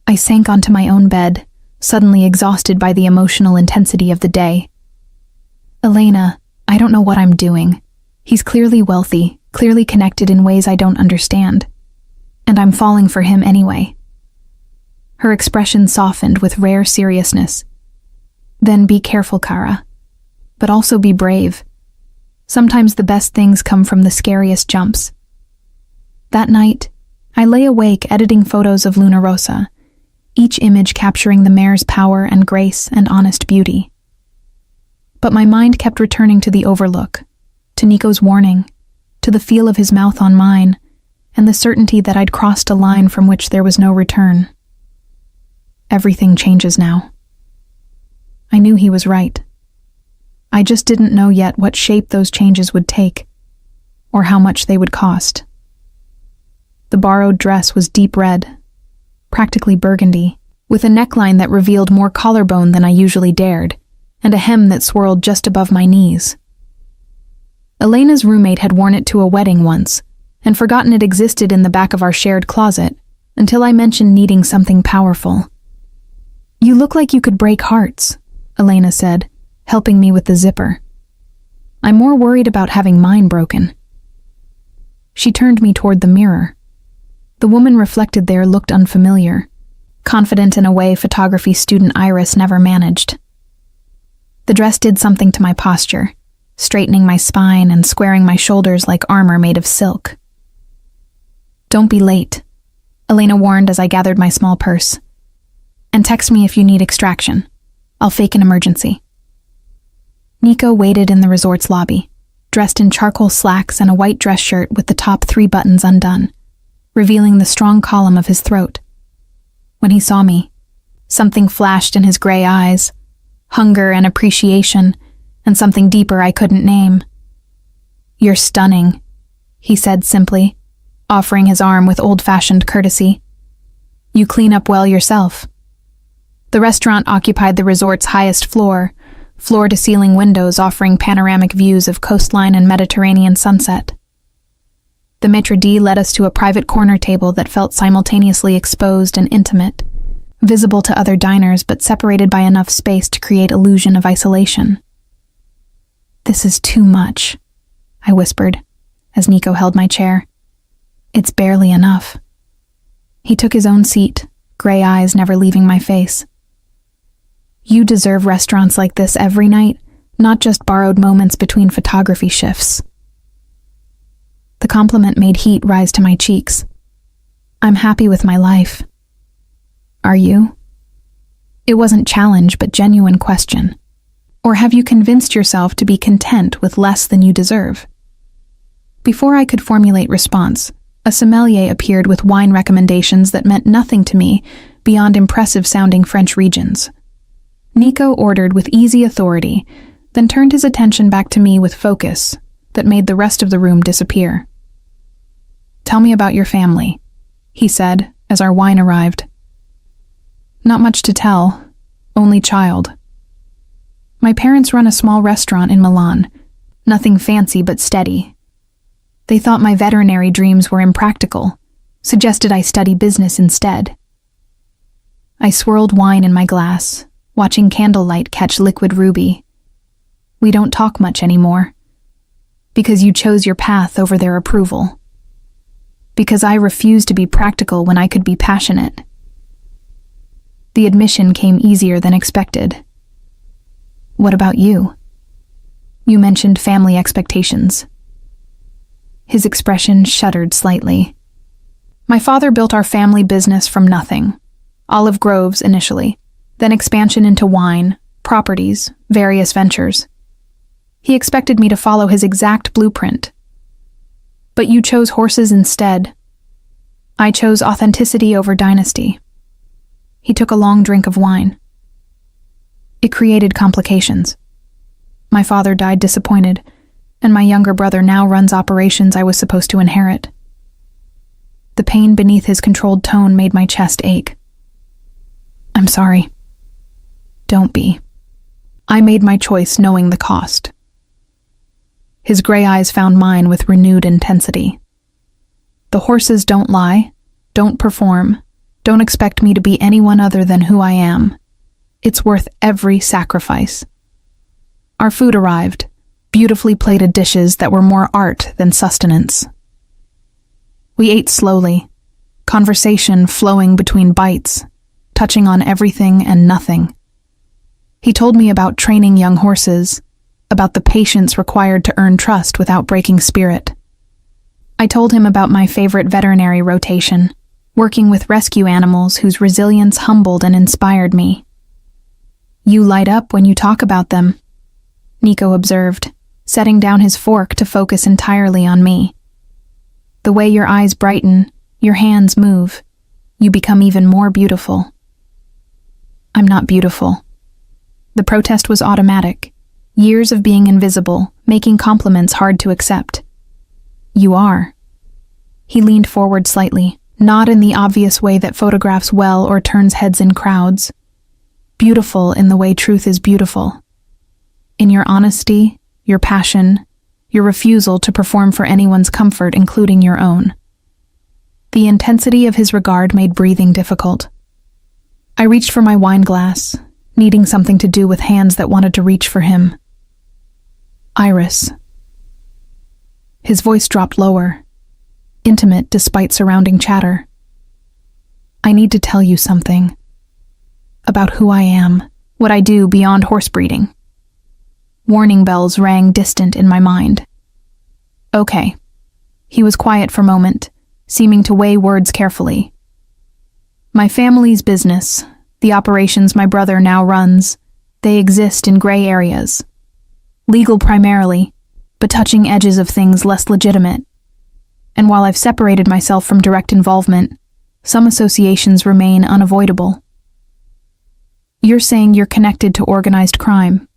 I sank onto my own bed, suddenly exhausted by the emotional intensity of the day. Elena, I don't know what I'm doing. He's clearly wealthy, clearly connected in ways I don't understand. And I'm falling for him anyway. Her expression softened with rare seriousness. Then be careful, Kara. But also be brave. Sometimes the best things come from the scariest jumps. That night, I lay awake editing photos of Luna Rosa, each image capturing the mare's power and grace and honest beauty. But my mind kept returning to the overlook, to Nico's warning, to the feel of his mouth on mine, and the certainty that I'd crossed a line from which there was no return. Everything changes now. I knew he was right. I just didn't know yet what shape those changes would take, or how much they would cost. The borrowed dress was deep red, practically burgundy, with a neckline that revealed more collarbone than I usually dared, and a hem that swirled just above my knees. Elena's roommate had worn it to a wedding once, and forgotten it existed in the back of our shared closet, until I mentioned needing something powerful. You look like you could break hearts, Elena said, helping me with the zipper. I'm more worried about having mine broken. She turned me toward the mirror. The woman reflected there looked unfamiliar, confident in a way photography student Iris never managed. The dress did something to my posture, straightening my spine and squaring my shoulders like armor made of silk. Don't be late, Elena warned as I gathered my small purse. And text me if you need extraction. I'll fake an emergency. Nico waited in the resort's lobby, dressed in charcoal slacks and a white dress shirt with the top 3 buttons undone, revealing the strong column of his throat. When he saw me, something flashed in his gray eyes, hunger and appreciation, and something deeper I couldn't name. You're stunning, he said simply, offering his arm with old-fashioned courtesy. You clean up well yourself. The restaurant occupied the resort's highest floor, floor-to-ceiling windows offering panoramic views of coastline and Mediterranean sunset. The maitre d' led us to a private corner table that felt simultaneously exposed and intimate, visible to other diners but separated by enough space to create illusion of isolation. This is too much, I whispered, as Nico held my chair. It's barely enough. He took his own seat, gray eyes never leaving my face. You deserve restaurants like this every night, not just borrowed moments between photography shifts. The compliment made heat rise to my cheeks. I'm happy with my life. Are you? It wasn't challenge, but genuine question. Or have you convinced yourself to be content with less than you deserve? Before I could formulate response, a sommelier appeared with wine recommendations that meant nothing to me beyond impressive-sounding French regions. Nico ordered with easy authority, then turned his attention back to me with focus that made the rest of the room disappear. Tell me about your family, he said as our wine arrived. Not much to tell, only child. My parents run a small restaurant in Milan. Nothing fancy but steady. They thought my veterinary dreams were impractical, suggested I study business instead. I swirled wine in my glass, watching candlelight catch liquid ruby. We don't talk much anymore. Because you chose your path over their approval. Because I refused to be practical when I could be passionate. The admission came easier than expected. What about you? You mentioned family expectations. His expression shuddered slightly. My father built our family business from nothing. Olive groves initially, then expansion into wine, properties, various ventures. He expected me to follow his exact blueprint. But you chose horses instead. I chose authenticity over dynasty. He took a long drink of wine. It created complications. My father died disappointed, and my younger brother now runs operations I was supposed to inherit. The pain beneath his controlled tone made my chest ache. I'm sorry. Don't be. I made my choice knowing the cost. His gray eyes found mine with renewed intensity. The horses don't lie, don't perform, don't expect me to be anyone other than who I am. It's worth every sacrifice. Our food arrived, beautifully plated dishes that were more art than sustenance. We ate slowly, conversation flowing between bites, touching on everything and nothing. He told me about training young horses, about the patience required to earn trust without breaking spirit. I told him about my favorite veterinary rotation, working with rescue animals whose resilience humbled and inspired me. You light up when you talk about them, Nico observed, setting down his fork to focus entirely on me. The way your eyes brighten, your hands move, you become even more beautiful. I'm not beautiful. The protest was automatic. Years of being invisible, making compliments hard to accept. You are. He leaned forward slightly, not in the obvious way that photographs well or turns heads in crowds. Beautiful in the way truth is beautiful. In your honesty, your passion, your refusal to perform for anyone's comfort, including your own. The intensity of his regard made breathing difficult. I reached for my wine glass, needing something to do with hands that wanted to reach for him. Iris. His voice dropped lower, intimate despite surrounding chatter. I need to tell you something. About who I am, what I do beyond horse breeding. Warning bells rang distant in my mind. Okay. He was quiet for a moment, seeming to weigh words carefully. My family's business, the operations my brother now runs, they exist in gray areas. Legal primarily, but touching edges of things less legitimate. And while I've separated myself from direct involvement, some associations remain unavoidable. You're saying you're connected to organized crime.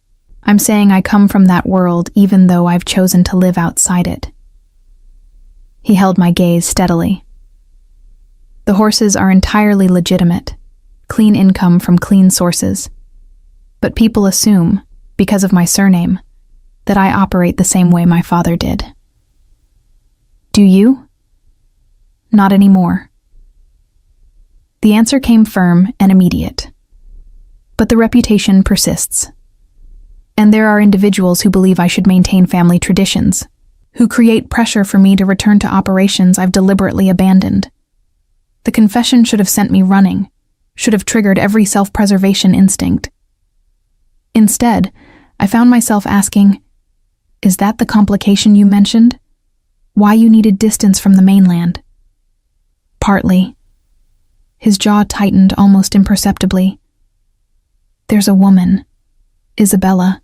I'm saying I come from that world even though I've chosen to live outside it. He held my gaze steadily. The horses are entirely legitimate, clean income from clean sources. But people assume, because of my surname, that I operate the same way my father did. Do you? Not anymore. The answer came firm and immediate. But the reputation persists. And there are individuals who believe I should maintain family traditions, who create pressure for me to return to operations I've deliberately abandoned. The confession should have sent me running, should have triggered every self-preservation instinct. Instead, I found myself asking, is that the complication you mentioned? Why you needed distance from the mainland? Partly. His jaw tightened almost imperceptibly. There's a woman, Isabella,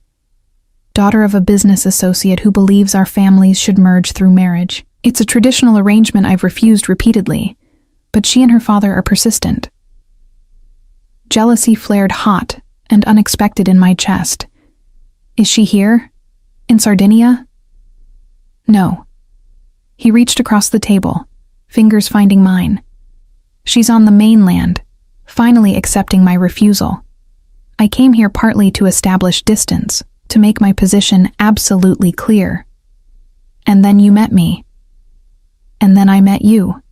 daughter of a business associate who believes our families should merge through marriage. It's a traditional arrangement I've refused repeatedly, but she and her father are persistent. Jealousy flared hot and unexpected in my chest. Is she here? In Sardinia? No. He reached across the table, fingers finding mine. She's on the mainland, finally accepting my refusal. I came here partly to establish distance, to make my position absolutely clear. And then you met me. And then I met you."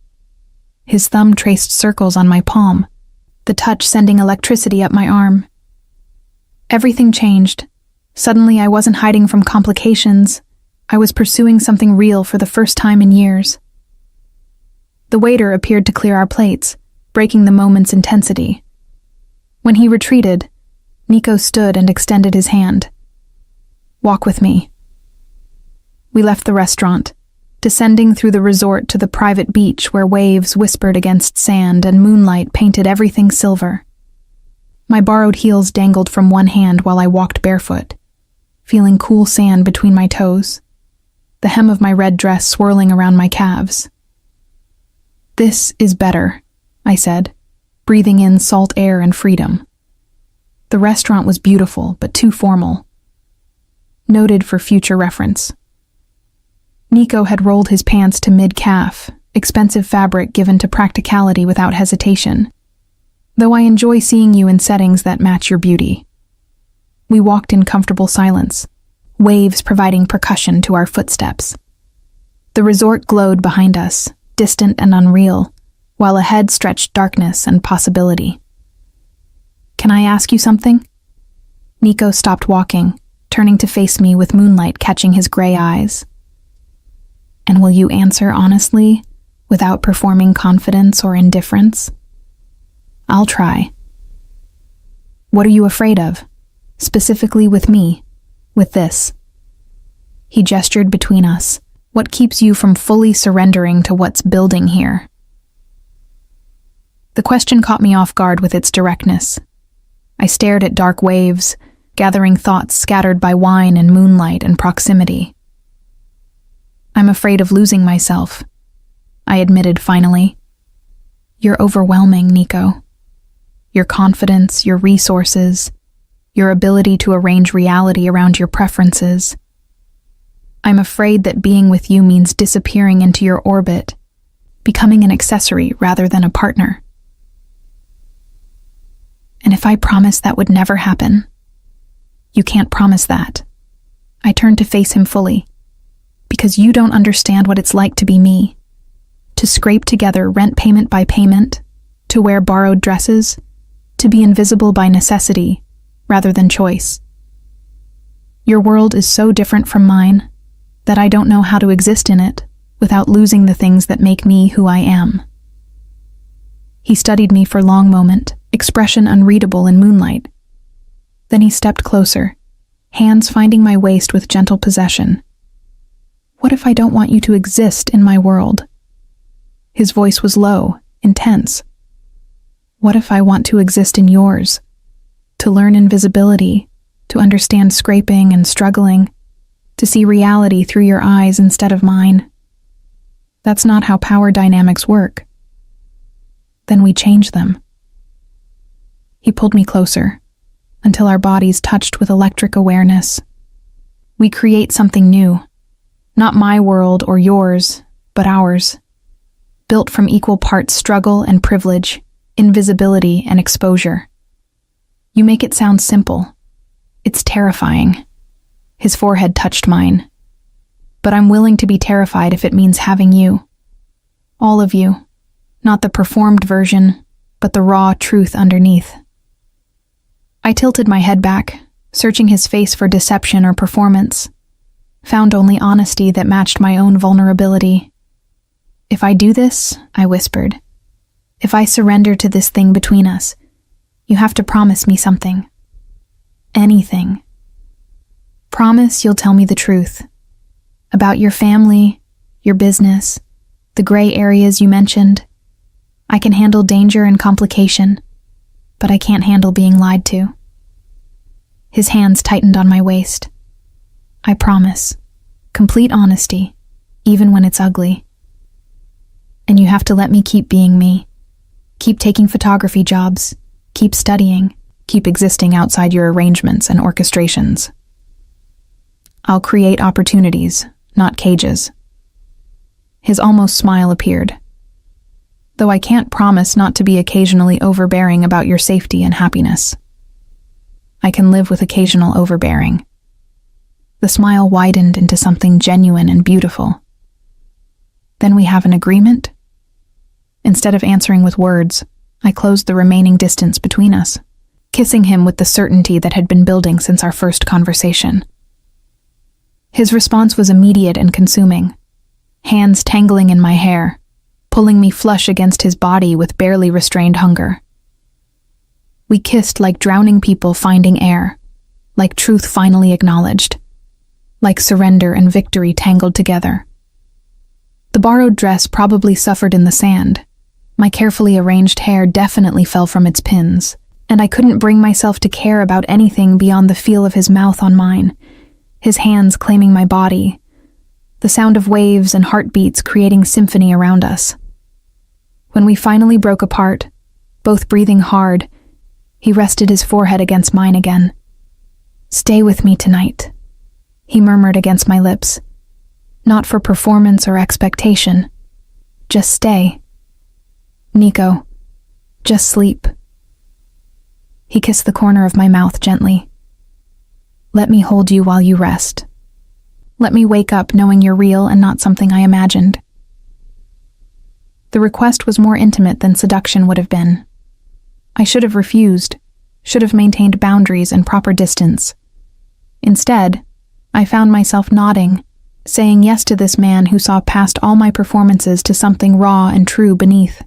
His thumb traced circles on my palm, the touch sending electricity up my arm. Everything changed. Suddenly I wasn't hiding from complications. I was pursuing something real for the first time in years. The waiter appeared to clear our plates, breaking the moment's intensity. When he retreated, Nico stood and extended his hand. "Walk with me." We left the restaurant, descending through the resort to the private beach where waves whispered against sand and moonlight painted everything silver. My borrowed heels dangled from one hand while I walked barefoot, feeling cool sand between my toes, the hem of my red dress swirling around my calves. "This is better," I said, breathing in salt air and freedom. The restaurant was beautiful, but too formal. Noted for future reference. Nico had rolled his pants to mid-calf, expensive fabric given to practicality without hesitation. Though I enjoy seeing you in settings that match your beauty. We walked in comfortable silence, waves providing percussion to our footsteps. The resort glowed behind us, distant and unreal, while ahead stretched darkness and possibility. "Can I ask you something?" Nico stopped walking, turning to face me with moonlight catching his gray eyes. "And will you answer honestly, without performing confidence or indifference?" "I'll try." "What are you afraid of? Specifically with me, with this?" He gestured between us. "What keeps you from fully surrendering to what's building here?" The question caught me off guard with its directness. I stared at dark waves, gathering thoughts scattered by wine and moonlight and proximity. "I'm afraid of losing myself," I admitted finally. "You're overwhelming, Nico. Your confidence, your resources, your ability to arrange reality around your preferences. I'm afraid that being with you means disappearing into your orbit, becoming an accessory rather than a partner. And if I promised that would never happen?" "You can't promise that." I turned to face him fully. "Because you don't understand what it's like to be me. To scrape together rent payment by payment, to wear borrowed dresses, to be invisible by necessity rather than choice. Your world is so different from mine that I don't know how to exist in it without losing the things that make me who I am." He studied me for a long moment, expression unreadable in moonlight. Then he stepped closer, hands finding my waist with gentle possession. "What if I don't want you to exist in my world?" His voice was low, intense. "What if I want to exist in yours? To learn invisibility, to understand scraping and struggling, to see reality through your eyes instead of mine? That's not how power dynamics work." "Then we change them." He pulled me closer, until our bodies touched with electric awareness. "We create something new. Not my world or yours, but ours. Built from equal parts struggle and privilege, invisibility and exposure. You make it sound simple. It's terrifying." His forehead touched mine. "But I'm willing to be terrified if it means having you. All of you. Not the performed version, but the raw truth underneath." I tilted my head back, searching his face for deception or performance. Found only honesty that matched my own vulnerability. "If I do this," I whispered, "if I surrender to this thing between us, you have to promise me something. Anything. Promise you'll tell me the truth. About your family, your business, the gray areas you mentioned. I can handle danger and complication, but I can't handle being lied to." His hands tightened on my waist. "I promise. Complete honesty, even when it's ugly. And you have to let me keep being me. Keep taking photography jobs. Keep studying. Keep existing outside your arrangements and orchestrations. I'll create opportunities, not cages." His almost smile appeared. "Though I can't promise not to be occasionally overbearing about your safety and happiness." I can live with occasional overbearing. The smile widened into something genuine and beautiful. Then we have an agreement? Instead of answering with words, I closed the remaining distance between us, kissing him with the certainty that had been building since our first conversation. His response was immediate and consuming, hands tangling in my hair, pulling me flush against his body with barely restrained hunger. We kissed like drowning people finding air, like truth finally acknowledged, like surrender and victory tangled together. The borrowed dress probably suffered in the sand. My carefully arranged hair definitely fell from its pins, and I couldn't bring myself to care about anything beyond the feel of his mouth on mine, his hands claiming my body, the sound of waves and heartbeats creating symphony around us. When we finally broke apart, both breathing hard, he rested his forehead against mine again. "Stay with me tonight," he murmured against my lips. "Not for performance or expectation. Just stay. Nico, just sleep." He kissed the corner of my mouth gently. "Let me hold you while you rest. Let me wake up knowing you're real and not something I imagined." The request was more intimate than seduction would have been. I should have refused, should have maintained boundaries and proper distance. Instead, I found myself nodding, saying yes to this man who saw past all my performances to something raw and true beneath.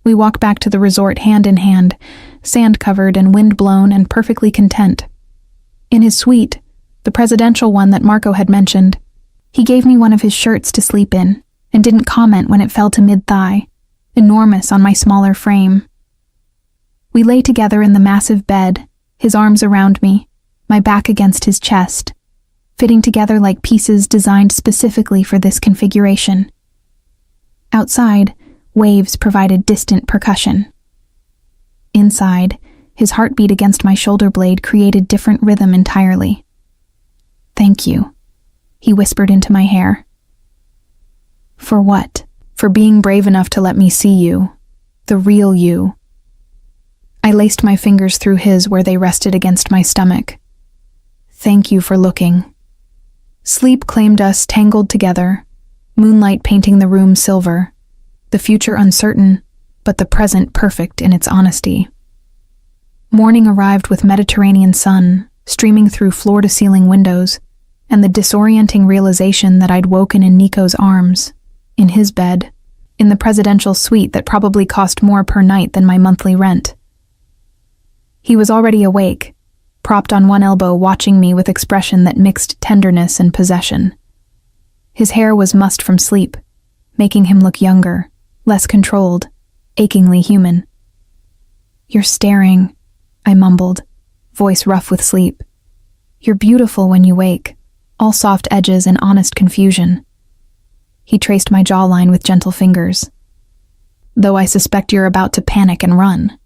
We walked back to the resort hand in hand, sand-covered and wind-blown and perfectly content. In his suite, the presidential one that Marco had mentioned, he gave me one of his shirts to sleep in and didn't comment when it fell to mid-thigh, enormous on my smaller frame. We lay together in the massive bed, his arms around me, my back against his chest, fitting together like pieces designed specifically for this configuration. Outside, waves provided distant percussion. Inside, his heartbeat against my shoulder blade created different rhythm entirely. "Thank you," he whispered into my hair. "For what?" "For being brave enough to let me see you, the real you." I laced my fingers through his where they rested against my stomach. "Thank you for looking." Sleep claimed us tangled together, moonlight painting the room silver, the future uncertain, but the present perfect in its honesty. Morning arrived with Mediterranean sun streaming through floor-to-ceiling windows, and the disorienting realization that I'd woken in Nico's arms, in his bed, in the presidential suite that probably cost more per night than my monthly rent. He was already awake, propped on one elbow watching me with expression that mixed tenderness and possession. His hair was mussed from sleep, making him look younger, less controlled, achingly human. "You're staring," I mumbled, voice rough with sleep. "You're beautiful when you wake, all soft edges and honest confusion." He traced my jawline with gentle fingers. "Though I suspect you're about to panic and run.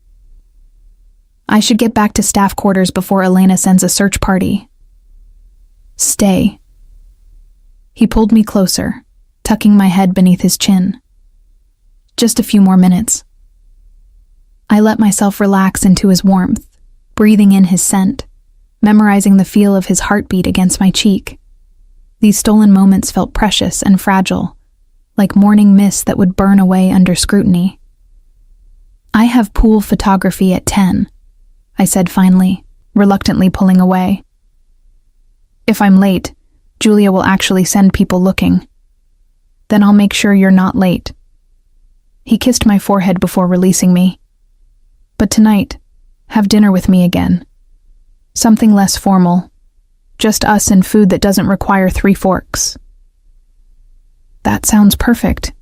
I should get back to staff quarters before Elena sends a search party." "Stay." He pulled me closer, tucking my head beneath his chin. "Just a few more minutes." I let myself relax into his warmth, breathing in his scent, memorizing the feel of his heartbeat against my cheek. These stolen moments felt precious and fragile, like morning mist that would burn away under scrutiny. "I have pool photography at 10, I said finally, reluctantly pulling away. "If I'm late, Julia will actually send people looking. Then I'll make sure you're not late." He kissed my forehead before releasing me. "But tonight, have dinner with me again. Something less formal. Just us and food that doesn't require 3 forks. "That sounds perfect."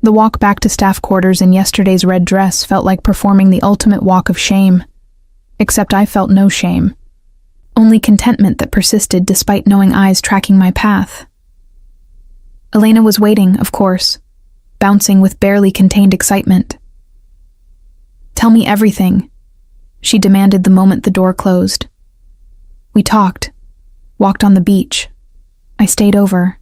The walk back to staff quarters in yesterday's red dress felt like performing the ultimate walk of shame. Except I felt no shame. Only contentment that persisted despite knowing eyes tracking my path. Elena was waiting, of course, bouncing with barely contained excitement. "Tell me everything," she demanded the moment the door closed. We talked, walked on the beach. I stayed over.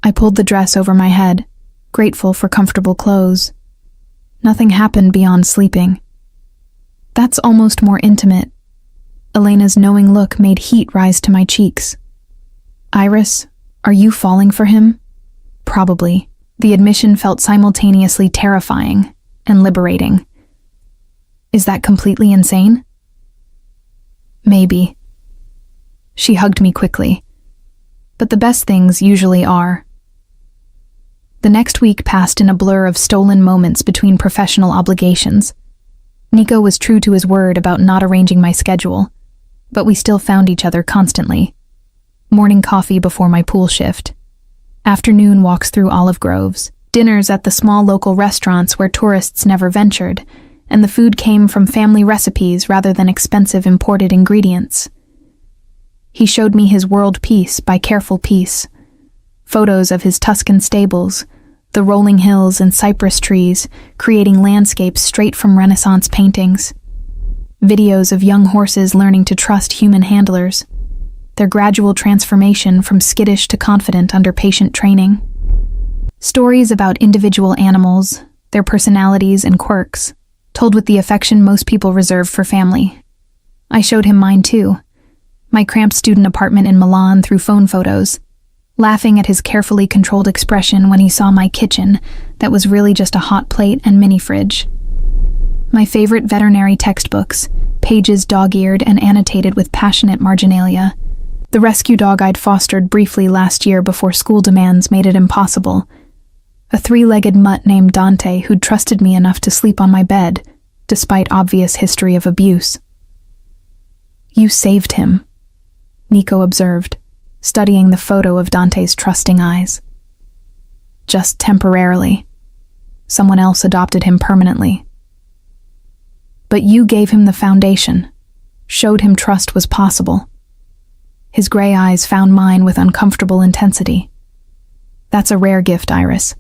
I pulled the dress over my head, grateful for comfortable clothes. Nothing happened beyond sleeping. That's almost more intimate. Elena's knowing look made heat rise to my cheeks. Iris, are you falling for him? Probably. The admission felt simultaneously terrifying and liberating. Is that completely insane? Maybe. She hugged me quickly. But the best things usually are. The next week passed in a blur of stolen moments between professional obligations. Nico was true to his word about not arranging my schedule, but we still found each other constantly. Morning coffee before my pool shift. Afternoon walks through olive groves. Dinners at the small local restaurants where tourists never ventured, and the food came from family recipes rather than expensive imported ingredients. He showed me his world piece by careful piece. Photos of his Tuscan stables, the rolling hills and cypress trees, creating landscapes straight from Renaissance paintings. Videos of young horses learning to trust human handlers, their gradual transformation from skittish to confident under patient training. Stories about individual animals, their personalities and quirks, told with the affection most people reserve for family. I showed him mine too, my cramped student apartment in Milan through phone photos, laughing at his carefully controlled expression when he saw my kitchen that was really just a hot plate and mini fridge. My favorite veterinary textbooks, pages dog-eared and annotated with passionate marginalia. The rescue dog I'd fostered briefly last year before school demands made it impossible. A three-legged mutt named Dante who'd trusted me enough to sleep on my bed, despite obvious history of abuse. You saved him, Nico observed, studying the photo of Dante's trusting eyes. Just temporarily. Someone else adopted him permanently. But you gave him the foundation, showed him trust was possible. His gray eyes found mine with uncomfortable intensity. That's a rare gift, Iris.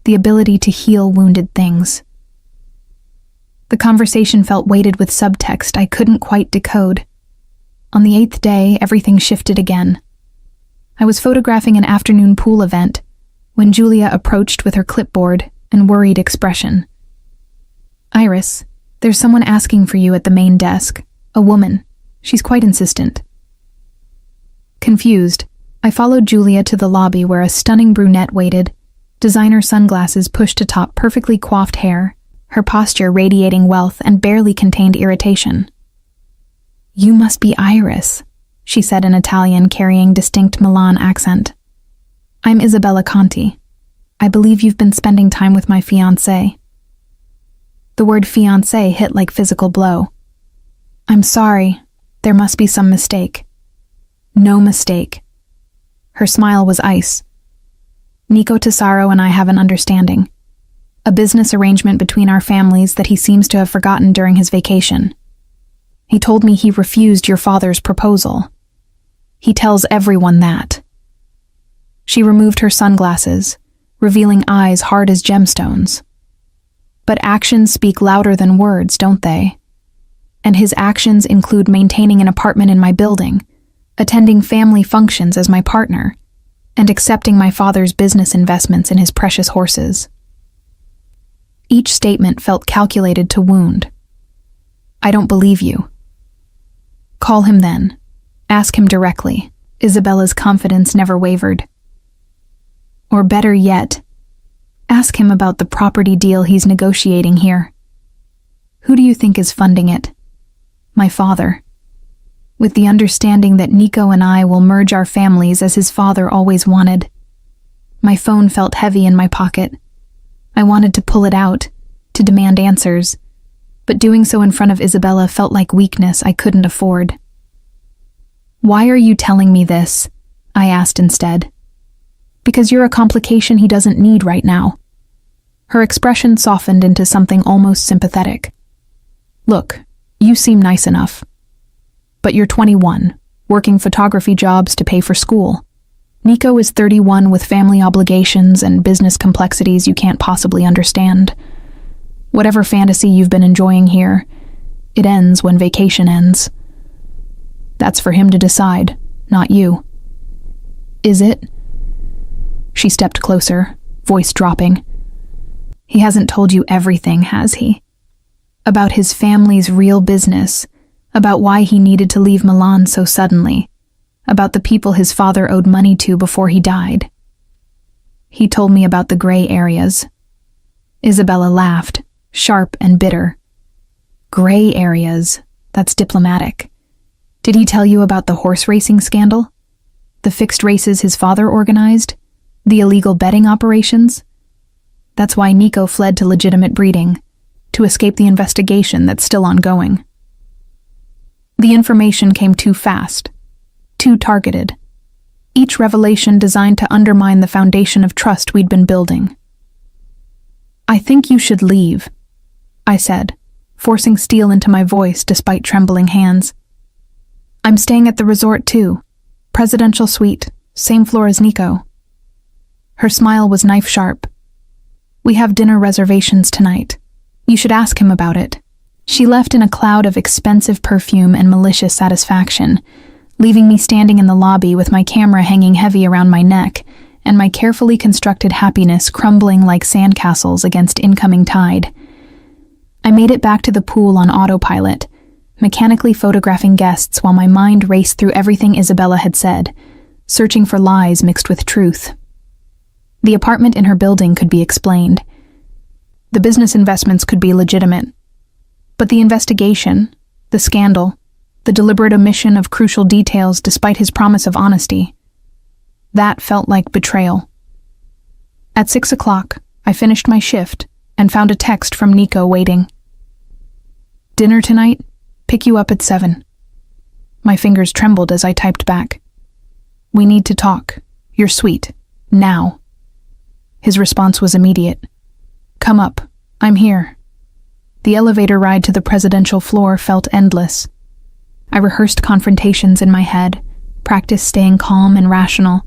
The ability to heal wounded things. The conversation felt weighted with subtext I couldn't quite decode. On the 8th day, everything shifted again. I was photographing an afternoon pool event when Julia approached with her clipboard and worried expression. Iris, there's someone asking for you at the main desk. A woman. She's quite insistent. Confused, I followed Julia to the lobby where a stunning brunette waited, designer sunglasses pushed atop perfectly coiffed hair, her posture radiating wealth and barely contained irritation. You must be Iris, she said in Italian carrying distinct Milan accent. I'm Isabella Conti. I believe you've been spending time with my fiancé. The word fiancé hit like physical blow. I'm sorry. There must be some mistake. No mistake. Her smile was ice. Nico Tesaro and I have an understanding. A business arrangement between our families that he seems to have forgotten during his vacation. He told me he refused your father's proposal. He tells everyone that. She removed her sunglasses, revealing eyes hard as gemstones. But actions speak louder than words, don't they? And his actions include maintaining an apartment in my building, attending family functions as my partner, and accepting my father's business investments in his precious horses. Each statement felt calculated to wound. I don't believe you. Call him then. Ask him directly. Isabella's confidence never wavered. Or better yet, ask him about the property deal he's negotiating here. Who do you think is funding it? My father. With the understanding that Nico and I will merge our families as his father always wanted. My phone felt heavy in my pocket. I wanted to pull it out, to demand answers, but doing so in front of Isabella felt like weakness I couldn't afford. Why are you telling me this? I asked instead. Because you're a complication he doesn't need right now. Her expression softened into something almost sympathetic. Look, you seem nice enough. But you're 21, working photography jobs to pay for school. Nico is 31 with family obligations and business complexities you can't possibly understand. Whatever fantasy you've been enjoying here, it ends when vacation ends. That's for him to decide, not you. Is it? She stepped closer, voice dropping. He hasn't told you everything, has he? about his family's real business, about why he needed to leave Milan so suddenly, about the people his father owed money to before he died. He told me about the gray areas. Isabella laughed, sharp and bitter. Gray areas? That's diplomatic. Did he tell you about the horse racing scandal? The fixed races his father organized? The illegal betting operations? That's why Nico fled to legitimate breeding, to escape the investigation that's still ongoing. The information came too fast, too targeted. Each revelation designed to undermine the foundation of trust we'd been building. I think you should leave, I said, forcing steel into my voice despite trembling hands. I'm staying at the resort too. Presidential suite, same floor as Nico. Her smile was knife-sharp. We have dinner reservations tonight. You should ask him about it. She left in a cloud of expensive perfume and malicious satisfaction, leaving me standing in the lobby with my camera hanging heavy around my neck and my carefully constructed happiness crumbling like sandcastles against incoming tide. I made it back to the pool on autopilot, mechanically photographing guests while my mind raced through everything Isabella had said, searching for lies mixed with truth. The apartment in her building could be explained. The business investments could be legitimate. But the investigation, the scandal, the deliberate omission of crucial details despite his promise of honesty, that felt like betrayal. At 6 o'clock, I finished my shift and found a text from Nico waiting. Dinner tonight? Pick you up at 7. My fingers trembled as I typed back. We need to talk. You're sweet. Now. His response was immediate. Come up. I'm here. The elevator ride to the presidential floor felt endless. I rehearsed confrontations in my head, practiced staying calm and rational,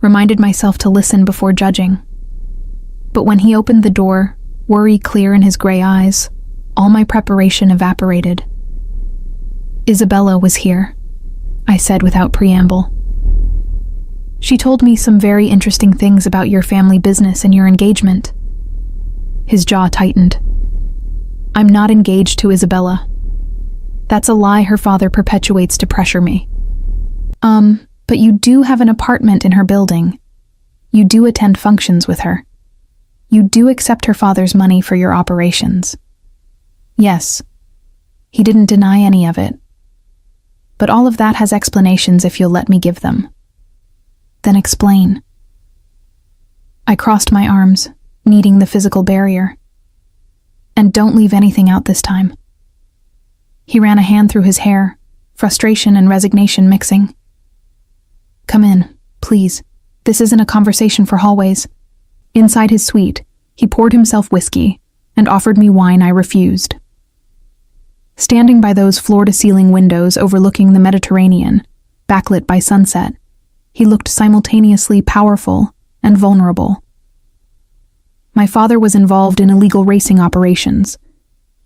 reminded myself to listen before judging. But when he opened the door, worry clear in his gray eyes, all my preparation evaporated. Isabella was here, I said without preamble. She told me some very interesting things about your family business and your engagement. His jaw tightened. I'm not engaged to Isabella. That's a lie her father perpetuates to pressure me. But you do have an apartment in her building. You do attend functions with her. You do accept her father's money for your operations. Yes. He didn't deny any of it. But all of that has explanations if you'll let me give them. Then explain. I crossed my arms, needing the physical barrier. And don't leave anything out this time. He ran a hand through his hair, frustration and resignation mixing. Come in, please. This isn't a conversation for hallways. Inside his suite, he poured himself whiskey and offered me wine I refused. Standing by those floor-to-ceiling windows overlooking the Mediterranean, backlit by sunset, he looked simultaneously powerful and vulnerable. My father was involved in illegal racing operations.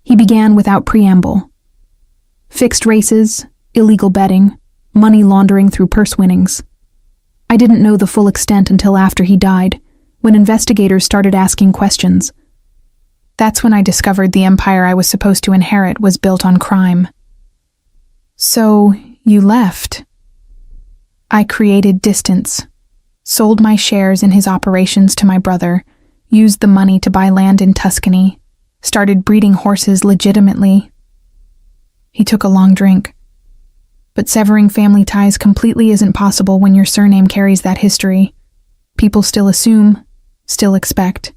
He began without preamble. Fixed races, illegal betting, money laundering through purse winnings. I didn't know the full extent until after he died, when investigators started asking questions. That's when I discovered the empire I was supposed to inherit was built on crime. So, you left. I created distance, sold my shares in his operations to my brother, used the money to buy land in Tuscany, started breeding horses legitimately. He took a long drink. But severing family ties completely isn't possible when your surname carries that history. People still assume, still expect.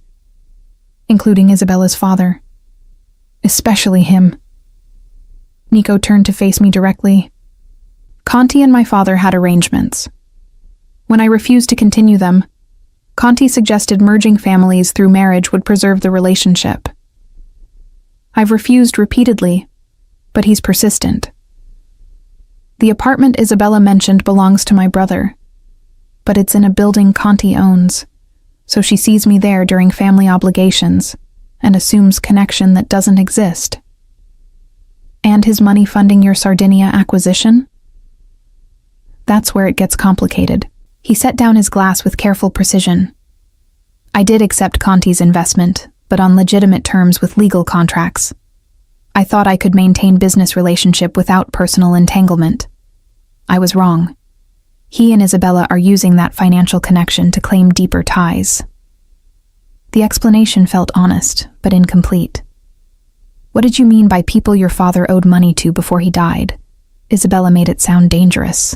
Including Isabella's father. Especially him. Nico turned to face me directly. Conti and my father had arrangements. When I refused to continue them, Conti suggested merging families through marriage would preserve the relationship. I've refused repeatedly, but he's persistent. The apartment Isabella mentioned belongs to my brother, but it's in a building Conti owns, so she sees me there during family obligations and assumes connection that doesn't exist. And his money funding your Sardinia acquisition? That's where it gets complicated. He set down his glass with careful precision. I did accept Conti's investment, but on legitimate terms with legal contracts. I thought I could maintain business relationship without personal entanglement. I was wrong. He and Isabella are using that financial connection to claim deeper ties. The explanation felt honest, but incomplete. What did you mean by people your father owed money to before he died? Isabella made it sound dangerous.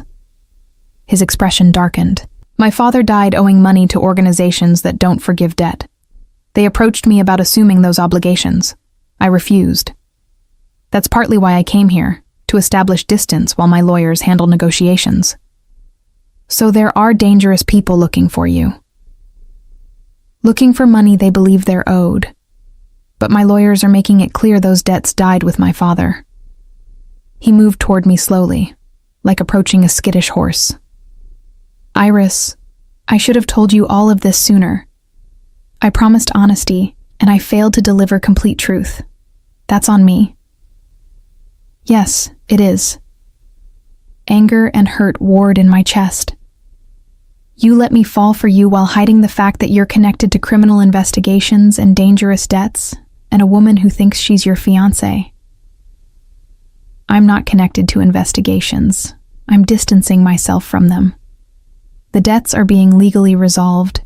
His expression darkened. My father died owing money to organizations that don't forgive debt. They approached me about assuming those obligations. I refused. That's partly why I came here, to establish distance while my lawyers handle negotiations. So there are dangerous people looking for you. Looking for money they believe they're owed. But my lawyers are making it clear those debts died with my father. He moved toward me slowly, like approaching a skittish horse. Iris, I should have told you all of this sooner. I promised honesty, and I failed to deliver complete truth. That's on me. Yes, it is. Anger and hurt warred in my chest. You let me fall for you while hiding the fact that you're connected to criminal investigations and dangerous debts, and a woman who thinks she's your fiancé. I'm not connected to investigations. I'm distancing myself from them. The debts are being legally resolved,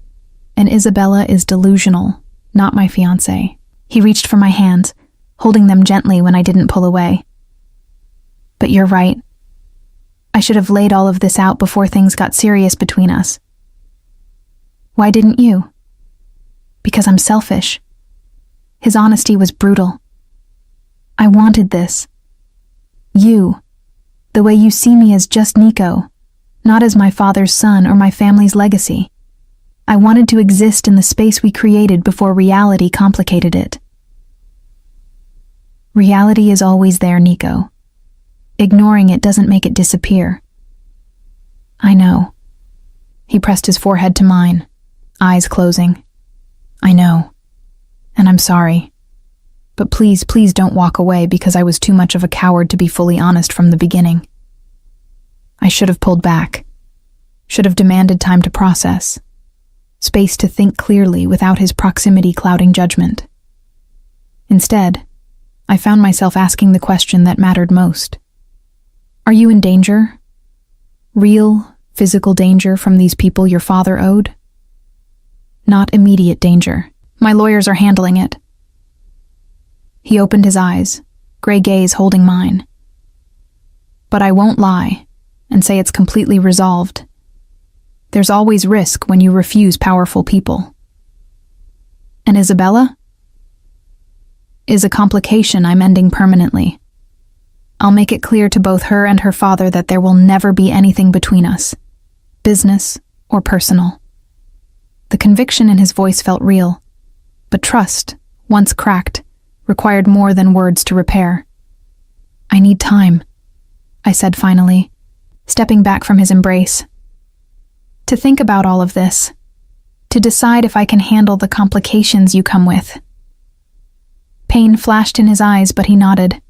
and Isabella is delusional, not my fiancé. He reached for my hands, holding them gently when I didn't pull away. But you're right. I should have laid all of this out before things got serious between us. Why didn't you? Because I'm selfish. His honesty was brutal. I wanted this. You. The way you see me as just Nico, not as my father's son or my family's legacy. I wanted to exist in the space we created before reality complicated it. Reality is always there, Nico. Ignoring it doesn't make it disappear. I know. He pressed his forehead to mine, eyes closing. I know. And I'm sorry. But please, please don't walk away because I was too much of a coward to be fully honest from the beginning. I should have pulled back. Should have demanded time to process. Space to think clearly without his proximity clouding judgment. Instead, I found myself asking the question that mattered most. Are you in danger? Real, physical danger from these people your father owed? Not immediate danger. My lawyers are handling it. He opened his eyes, gray gaze holding mine. But I won't lie and say it's completely resolved. There's always risk when you refuse powerful people. And Isabella? Is a complication I'm ending permanently. I'll make it clear to both her and her father that there will never be anything between us, business or personal. The conviction in his voice felt real, but trust, once cracked, required more than words to repair. I need time, I said finally, stepping back from his embrace. To think about all of this, to decide if I can handle the complications you come with. Pain flashed in his eyes, but he nodded.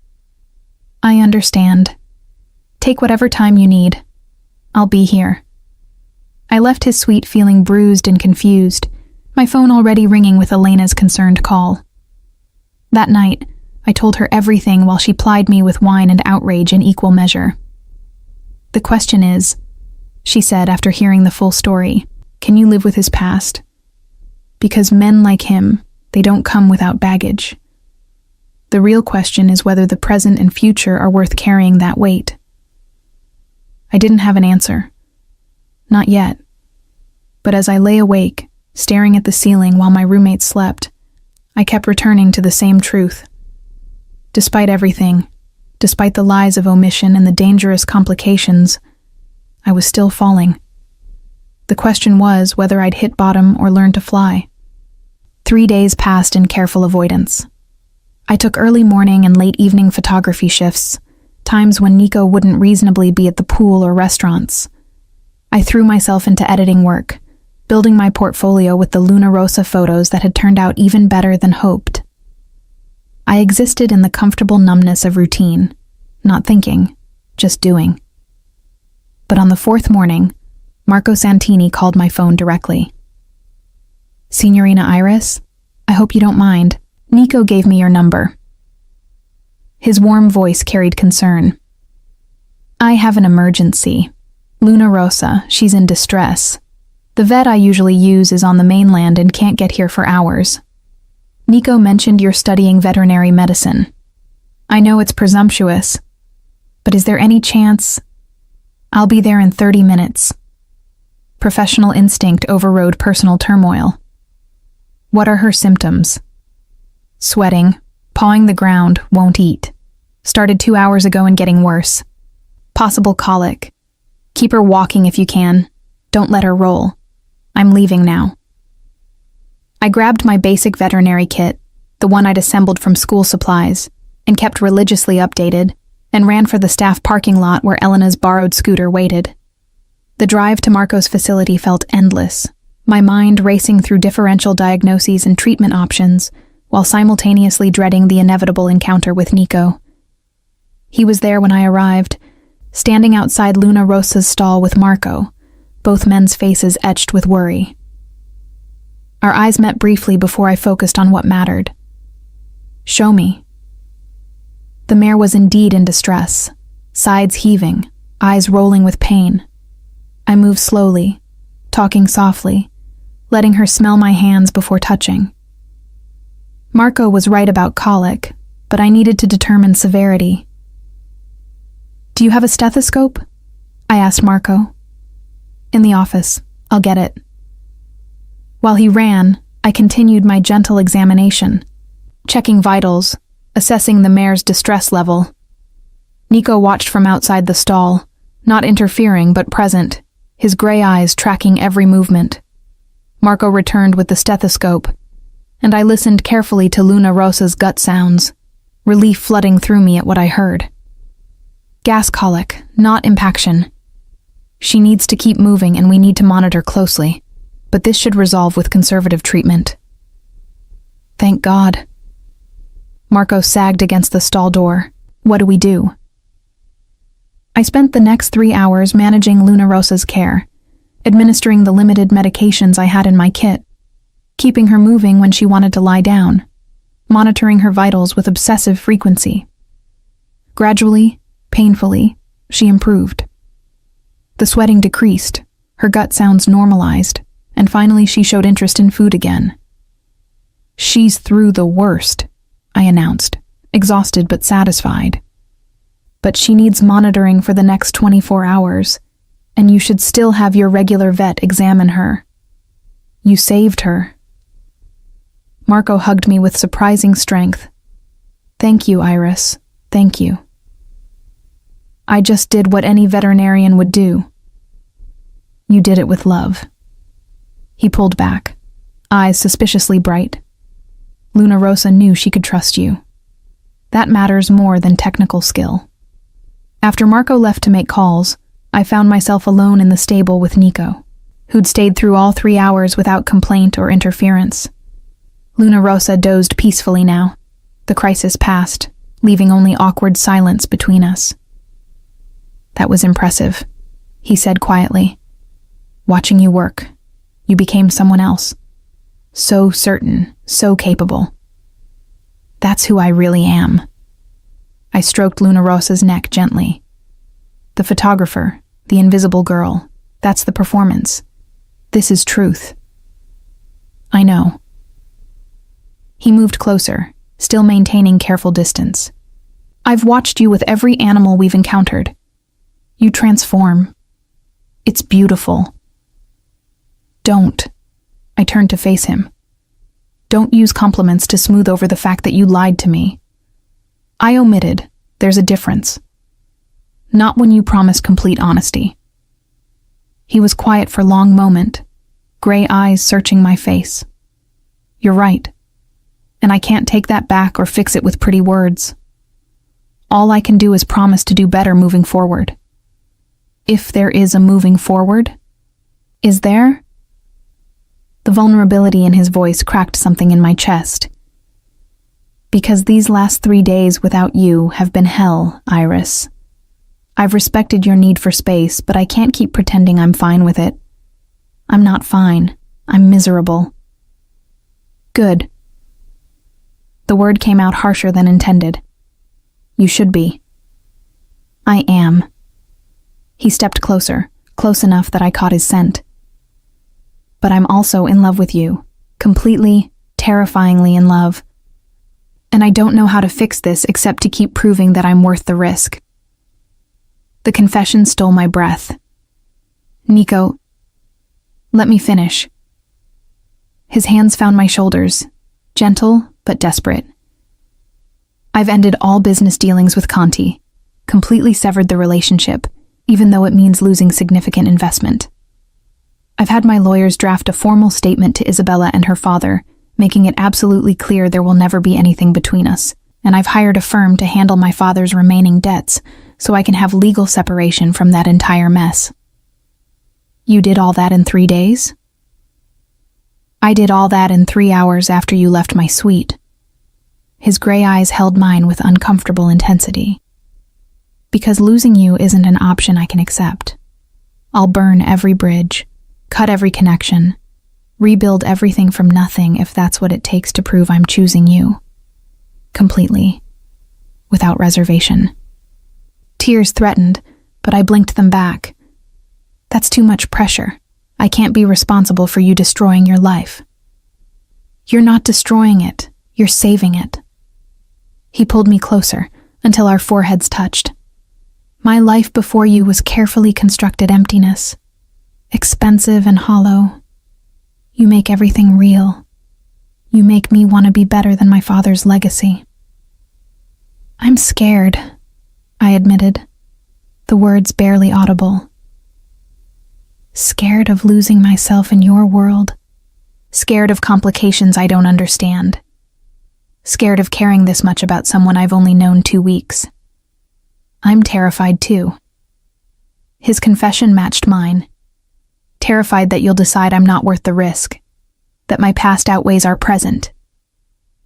I understand. Take whatever time you need. I'll be here. I left his suite feeling bruised and confused, my phone already ringing with Elena's concerned call. That night, I told her everything while she plied me with wine and outrage in equal measure. The question is, she said after hearing the full story, can you live with his past? Because men like him, they don't come without baggage. The real question is whether the present and future are worth carrying that weight. I didn't have an answer. Not yet. But as I lay awake, staring at the ceiling while my roommate slept, I kept returning to the same truth. Despite everything, despite the lies of omission and the dangerous complications, I was still falling. The question was whether I'd hit bottom or learn to fly. 3 days passed in careful avoidance. I took early morning and late evening photography shifts, times when Nico wouldn't reasonably be at the pool or restaurants. I threw myself into editing work, building my portfolio with the Luna Rosa photos that had turned out even better than hoped. I existed in the comfortable numbness of routine, not thinking, just doing. But on the 4th morning, Marco Santini called my phone directly. Signorina Iris, I hope you don't mind. Nico gave me your number. His warm voice carried concern. I have an emergency. Luna Rosa, she's in distress. The vet I usually use is on the mainland and can't get here for hours. Nico mentioned you're studying veterinary medicine. I know it's presumptuous, but is there any chance? I'll be there in 30 minutes. Professional instinct overrode personal turmoil. What are her symptoms? Sweating, pawing the ground, won't eat. Started 2 hours ago and getting worse. Possible colic. Keep her walking if you can. Don't let her roll. I'm leaving now. I grabbed my basic veterinary kit, the one I'd assembled from school supplies, and kept religiously updated, and ran for the staff parking lot where Elena's borrowed scooter waited. The drive to Marco's facility felt endless, my mind racing through differential diagnoses and treatment options, while simultaneously dreading the inevitable encounter with Nico. He was there when I arrived, standing outside Luna Rosa's stall with Marco, both men's faces etched with worry. Our eyes met briefly before I focused on what mattered. Show me. The mare was indeed in distress, sides heaving, eyes rolling with pain. I moved slowly, talking softly, letting her smell my hands before touching. Marco was right about colic, but I needed to determine severity. Do you have a stethoscope? I asked Marco. In the office. I'll get it. While he ran, I continued my gentle examination, checking vitals, assessing the mare's distress level. Nico watched from outside the stall, not interfering but present, his gray eyes tracking every movement. Marco returned with the stethoscope, and I listened carefully to Luna Rosa's gut sounds, relief flooding through me at what I heard. Gas colic, not impaction. She needs to keep moving and we need to monitor closely, but this should resolve with conservative treatment. Thank God. Marco sagged against the stall door. What do we do? I spent the next 3 hours managing Luna Rosa's care, administering the limited medications I had in my kit, keeping her moving when she wanted to lie down, monitoring her vitals with obsessive frequency. Gradually, painfully, she improved. The sweating decreased, her gut sounds normalized, and finally she showed interest in food again. She's through the worst, I announced, exhausted but satisfied. But she needs monitoring for the next 24 hours, and you should still have your regular vet examine her. You saved her. Marco hugged me with surprising strength. Thank you, Iris. Thank you. I just did what any veterinarian would do. You did it with love. He pulled back, eyes suspiciously bright. Luna Rosa knew she could trust you. That matters more than technical skill. After Marco left to make calls, I found myself alone in the stable with Nico, who'd stayed through all 3 hours without complaint or interference. Luna Rosa dozed peacefully now. The crisis passed, leaving only awkward silence between us. That was impressive, he said quietly. Watching you work, you became someone else. So certain, so capable. That's who I really am. I stroked Luna Rosa's neck gently. The photographer, the invisible girl, that's the performance. This is truth. I know. He moved closer, still maintaining careful distance. I've watched you with every animal we've encountered. You transform. It's beautiful. Don't. I turned to face him. Don't use compliments to smooth over the fact that you lied to me. I omitted. There's a difference. Not when you promised complete honesty. He was quiet for a long moment, gray eyes searching my face. You're right. And I can't take that back or fix it with pretty words. All I can do is promise to do better moving forward. If there is a moving forward. Is there? The vulnerability in his voice cracked something in my chest. Because these last 3 days without you have been hell, Iris. I've respected your need for space, but I can't keep pretending I'm fine with it. I'm not fine. I'm miserable. Good. The word came out harsher than intended. You should be. I am. He stepped closer, close enough that I caught his scent. But I'm also in love with you. Completely, terrifyingly in love. And I don't know how to fix this except to keep proving that I'm worth the risk. The confession stole my breath. Nico, let me finish. His hands found my shoulders, gentle but desperate. I've ended all business dealings with Conti, completely severed the relationship, even though it means losing significant investment. I've had my lawyers draft a formal statement to Isabella and her father, making it absolutely clear there will never be anything between us, and I've hired a firm to handle my father's remaining debts so I can have legal separation from that entire mess. You did all that in 3 days? I did all that in 3 hours after you left my suite. His gray eyes held mine with uncomfortable intensity. Because losing you isn't an option I can accept. I'll burn every bridge, cut every connection, rebuild everything from nothing if that's what it takes to prove I'm choosing you. Completely. Without reservation. Tears threatened, but I blinked them back. That's too much pressure. I can't be responsible for you destroying your life. You're not destroying it, you're saving it. He pulled me closer until our foreheads touched. My life before you was carefully constructed emptiness, expensive and hollow. You make everything real. You make me want to be better than my father's legacy. I'm scared, I admitted, the words barely audible. Scared of losing myself in your world. Scared of complications I don't understand. Scared of caring this much about someone I've only known 2 weeks. I'm terrified too. His confession matched mine. Terrified that you'll decide I'm not worth the risk. That my past outweighs our present.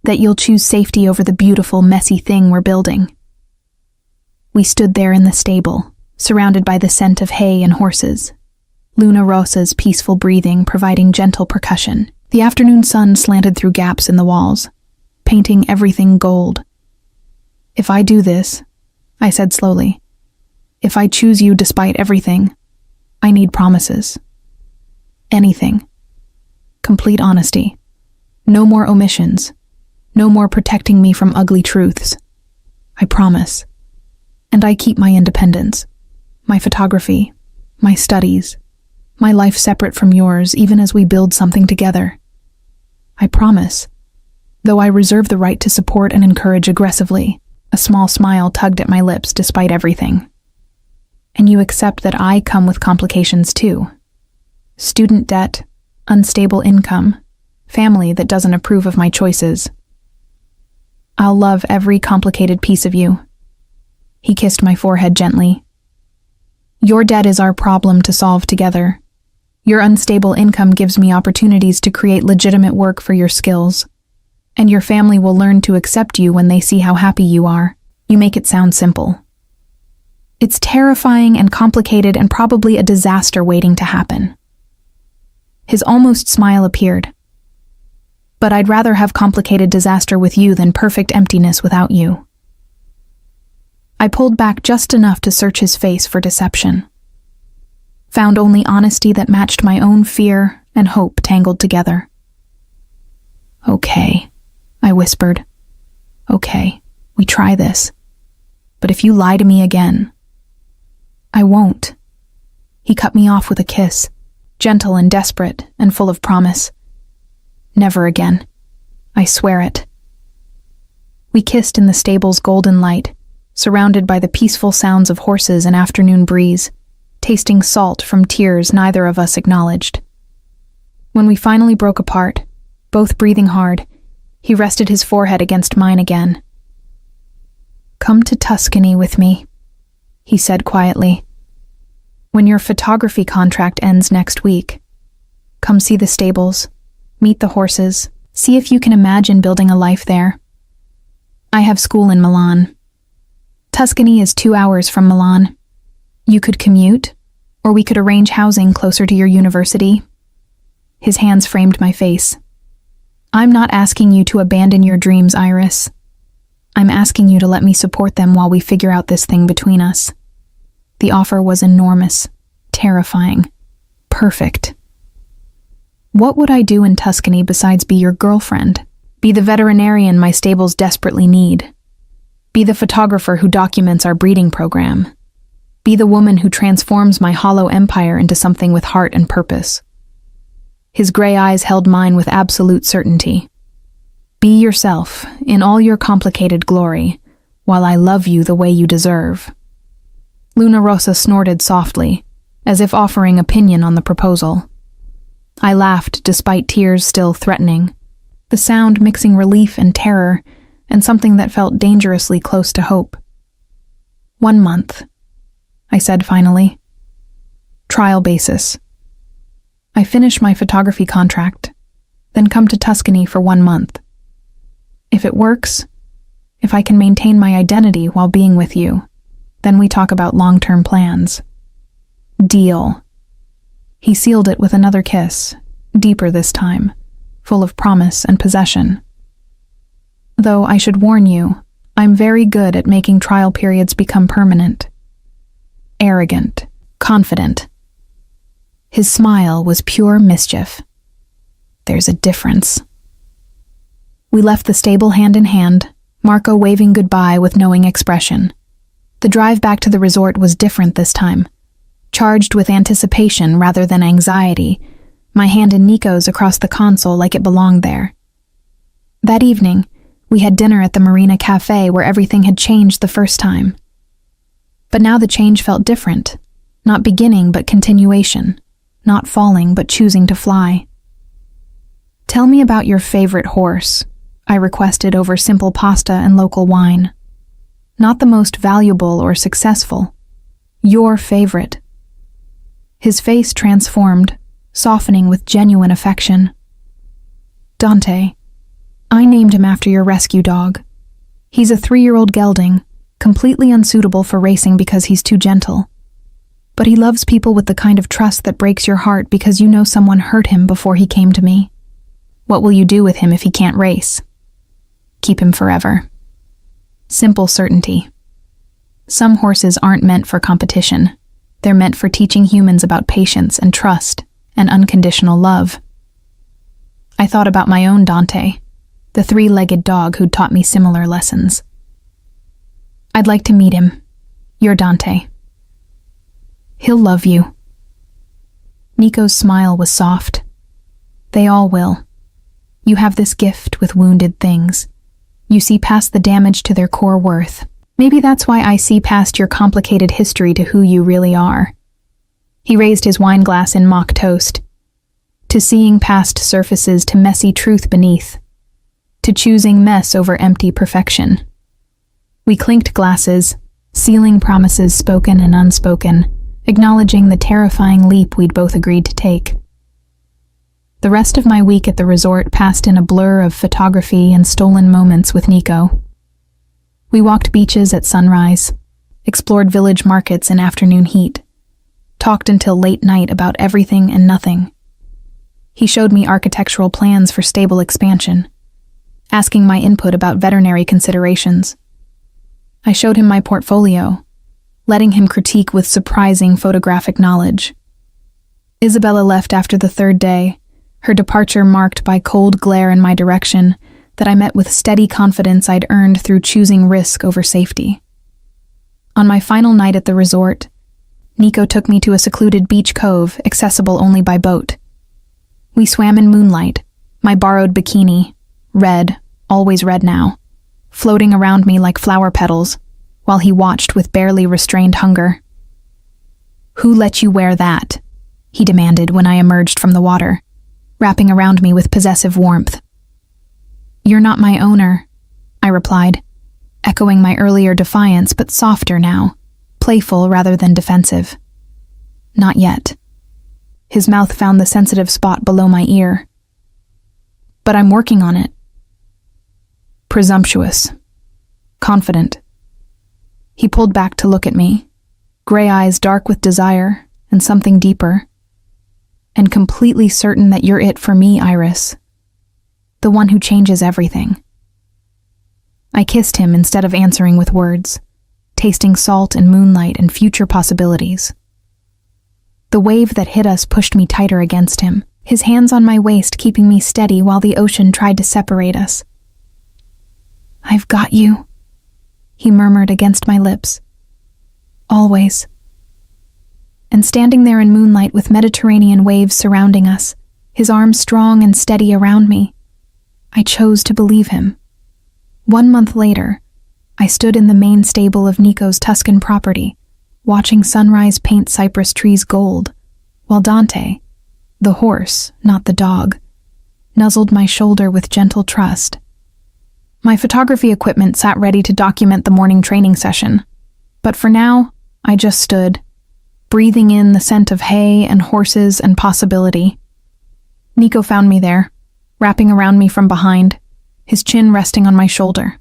That you'll choose safety over the beautiful, messy thing we're building. We stood there in the stable, surrounded by the scent of hay and horses. Luna Rosa's peaceful breathing providing gentle percussion. The afternoon sun slanted through gaps in the walls, painting everything gold. If I do this, I said slowly, if I choose you despite everything, I need promises. Anything. Complete honesty. No more omissions. No more protecting me from ugly truths. I promise. And I keep my independence. My photography. My studies. My life separate from yours, even as we build something together. I promise. Though I reserve the right to support and encourage aggressively, a small smile tugged at my lips despite everything. And you accept that I come with complications too. Student debt, unstable income, family that doesn't approve of my choices. I'll love every complicated piece of you. He kissed my forehead gently. Your debt is our problem to solve together. Your unstable income gives me opportunities to create legitimate work for your skills. And your family will learn to accept you when they see how happy you are. You make it sound simple. It's terrifying and complicated and probably a disaster waiting to happen. His almost smile appeared. But I'd rather have complicated disaster with you than perfect emptiness without you. I pulled back just enough to search his face for deception. Found only honesty that matched my own fear and hope tangled together. Okay, I whispered. Okay, we try this. But if you lie to me again, I won't. He cut me off with a kiss, gentle and desperate and full of promise. Never again. I swear it. We kissed in the stable's golden light, surrounded by the peaceful sounds of horses and afternoon breeze, tasting salt from tears neither of us acknowledged. When we finally broke apart, both breathing hard, he rested his forehead against mine again. Come to Tuscany with me, he said quietly. When your photography contract ends next week, come see the stables, meet the horses, see if you can imagine building a life there. I have school in Milan. Tuscany is 2 hours from Milan. You could commute, or we could arrange housing closer to your university. His hands framed my face. I'm not asking you to abandon your dreams, Iris. I'm asking you to let me support them while we figure out this thing between us. The offer was enormous, terrifying, perfect. What would I do in Tuscany besides be your girlfriend? Be the veterinarian my stables desperately need? Be the photographer who documents our breeding program? Be the woman who transforms my hollow empire into something with heart and purpose? His gray eyes held mine with absolute certainty. Be yourself, in all your complicated glory, while I love you the way you deserve. Luna Rosa snorted softly, as if offering opinion on the proposal. I laughed despite tears still threatening, the sound mixing relief and terror, and something that felt dangerously close to hope. 1 month, I said finally. Trial basis. I finish my photography contract, then come to Tuscany for 1 month. If it works, if I can maintain my identity while being with you, then we talk about long-term plans. Deal. He sealed it with another kiss, deeper this time, full of promise and possession. Though I should warn you, I'm very good at making trial periods become permanent. Arrogant, confident. His smile was pure mischief. There's a difference. We left the stable hand in hand, Marco waving goodbye with knowing expression. The drive back to the resort was different this time, charged with anticipation rather than anxiety, my hand in Nico's across the console like it belonged there. That evening, we had dinner at the Marina Cafe where everything had changed the first time. But now the change felt different, not beginning but continuation, not falling but choosing to fly. Tell me about your favorite horse, I requested over simple pasta and local wine. Not the most valuable or successful. Your favorite. His face transformed, softening with genuine affection. Dante. I named him after your rescue dog. He's a 3-year-old gelding, completely unsuitable for racing because he's too gentle. But he loves people with the kind of trust that breaks your heart because you know someone hurt him before he came to me. What will you do with him if he can't race? Keep him forever. Simple certainty. Some horses aren't meant for competition. They're meant for teaching humans about patience and trust and unconditional love. I thought about my own Dante, the 3-legged dog who'd taught me similar lessons. I'd like to meet him. You're Dante. He'll love you. Nico's smile was soft. They all will. You have this gift with wounded things. You see past the damage to their core worth. Maybe that's why I see past your complicated history to who you really are. He raised his wine glass in mock toast. To seeing past surfaces to messy truth beneath. To choosing mess over empty perfection. We clinked glasses, sealing promises spoken and unspoken, acknowledging the terrifying leap we'd both agreed to take. The rest of my week at the resort passed in a blur of photography and stolen moments with Nico. We walked beaches at sunrise, explored village markets in afternoon heat, talked until late night about everything and nothing. He showed me architectural plans for stable expansion, asking my input about veterinary considerations. I showed him my portfolio, letting him critique with surprising photographic knowledge. Isabella left after the 3rd day, her departure marked by cold glare in my direction that I met with steady confidence I'd earned through choosing risk over safety. On my final night at the resort, Nico took me to a secluded beach cove accessible only by boat. We swam in moonlight, my borrowed bikini, red, always red now, floating around me like flower petals, while he watched with barely restrained hunger. "Who let you wear that?" he demanded when I emerged from the water, wrapping around me with possessive warmth. "You're not my owner," I replied, echoing my earlier defiance but softer now, playful rather than defensive. "Not yet." His mouth found the sensitive spot below my ear. "But I'm working on it." Presumptuous. Confident. He pulled back to look at me, gray eyes dark with desire and something deeper. "And completely certain that you're it for me, Iris. The one who changes everything." I kissed him instead of answering with words, tasting salt and moonlight and future possibilities. The wave that hit us pushed me tighter against him, his hands on my waist keeping me steady while the ocean tried to separate us. "I've got you," he murmured against my lips. "Always." And standing there in moonlight with Mediterranean waves surrounding us, his arms strong and steady around me, I chose to believe him. 1 month later, I stood in the main stable of Nico's Tuscan property, watching sunrise paint cypress trees gold, while Dante, the horse, not the dog, nuzzled my shoulder with gentle trust. My photography equipment sat ready to document the morning training session, but for now, I just stood, breathing in the scent of hay and horses and possibility. Nico found me there, wrapping around me from behind, his chin resting on my shoulder.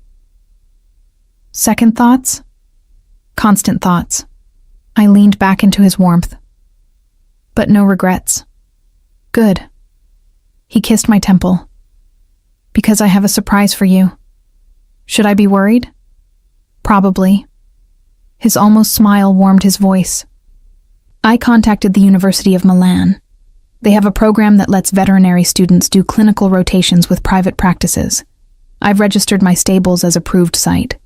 Second thoughts? Constant thoughts. I leaned back into his warmth. But no regrets. Good. He kissed my temple. Because I have a surprise for you. Should I be worried? Probably. His almost smile warmed his voice. I contacted the University of Milan. They have a program that lets veterinary students do clinical rotations with private practices. I've registered my stables as approved site.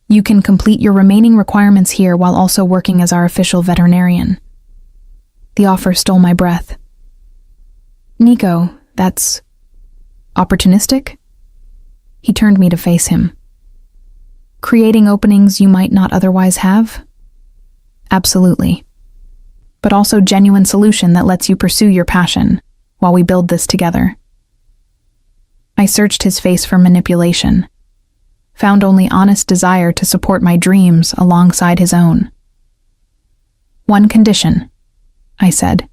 You can complete your remaining requirements here while also working as our official veterinarian. The offer stole my breath. Nico, that's opportunistic? He turned me to face him. Creating openings you might not otherwise have? Absolutely. But also genuine solution that lets you pursue your passion while we build this together. I searched his face for manipulation, found only honest desire to support my dreams alongside his own. One condition, I said,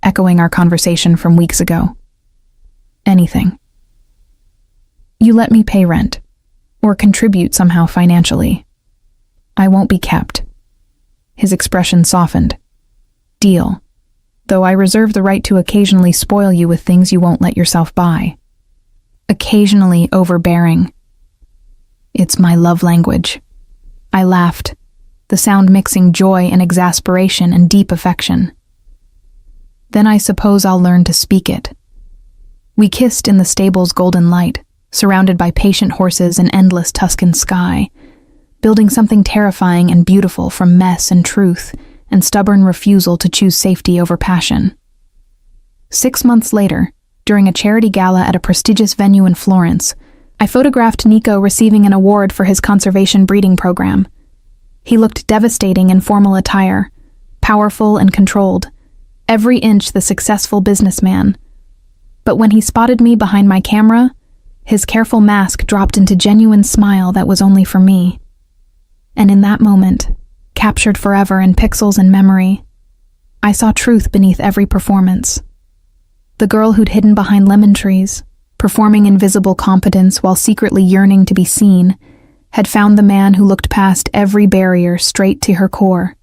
echoing our conversation from weeks ago. Anything. You let me pay rent, or contribute somehow financially. I won't be kept. His expression softened. Deal, though I reserve the right to occasionally spoil you with things you won't let yourself buy. Occasionally overbearing. It's my love language. I laughed, the sound mixing joy and exasperation and deep affection. Then I suppose I'll learn to speak it. We kissed in the stable's golden light, surrounded by patient horses and endless Tuscan sky, building something terrifying and beautiful from mess and truth and stubborn refusal to choose safety over passion. 6 months later, during a charity gala at a prestigious venue in Florence, I photographed Nico receiving an award for his conservation breeding program. He looked devastating in formal attire, powerful and controlled, every inch the successful businessman. But when he spotted me behind my camera, his careful mask dropped into genuine smile that was only for me. And in that moment, captured forever in pixels and memory, I saw truth beneath every performance. The girl who'd hidden behind lemon trees, performing invisible competence while secretly yearning to be seen, had found the man who looked past every barrier straight to her core.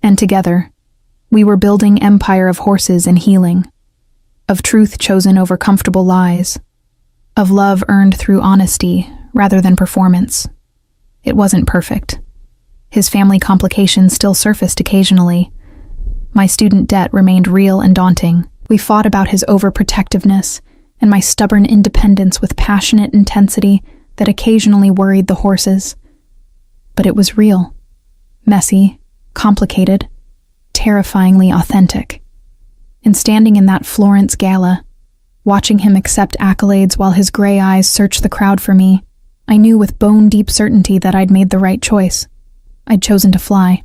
And together, we were building empire of horses and healing, of truth chosen over comfortable lies, of love earned through honesty rather than performance. It wasn't perfect. His family complications still surfaced occasionally. My student debt remained real and daunting. We fought about his overprotectiveness and my stubborn independence with passionate intensity that occasionally worried the horses. But it was real, messy, complicated, terrifyingly authentic. And standing in that Florence gala, watching him accept accolades while his gray eyes searched the crowd for me, I knew with bone-deep certainty that I'd made the right choice. I'd chosen to fly.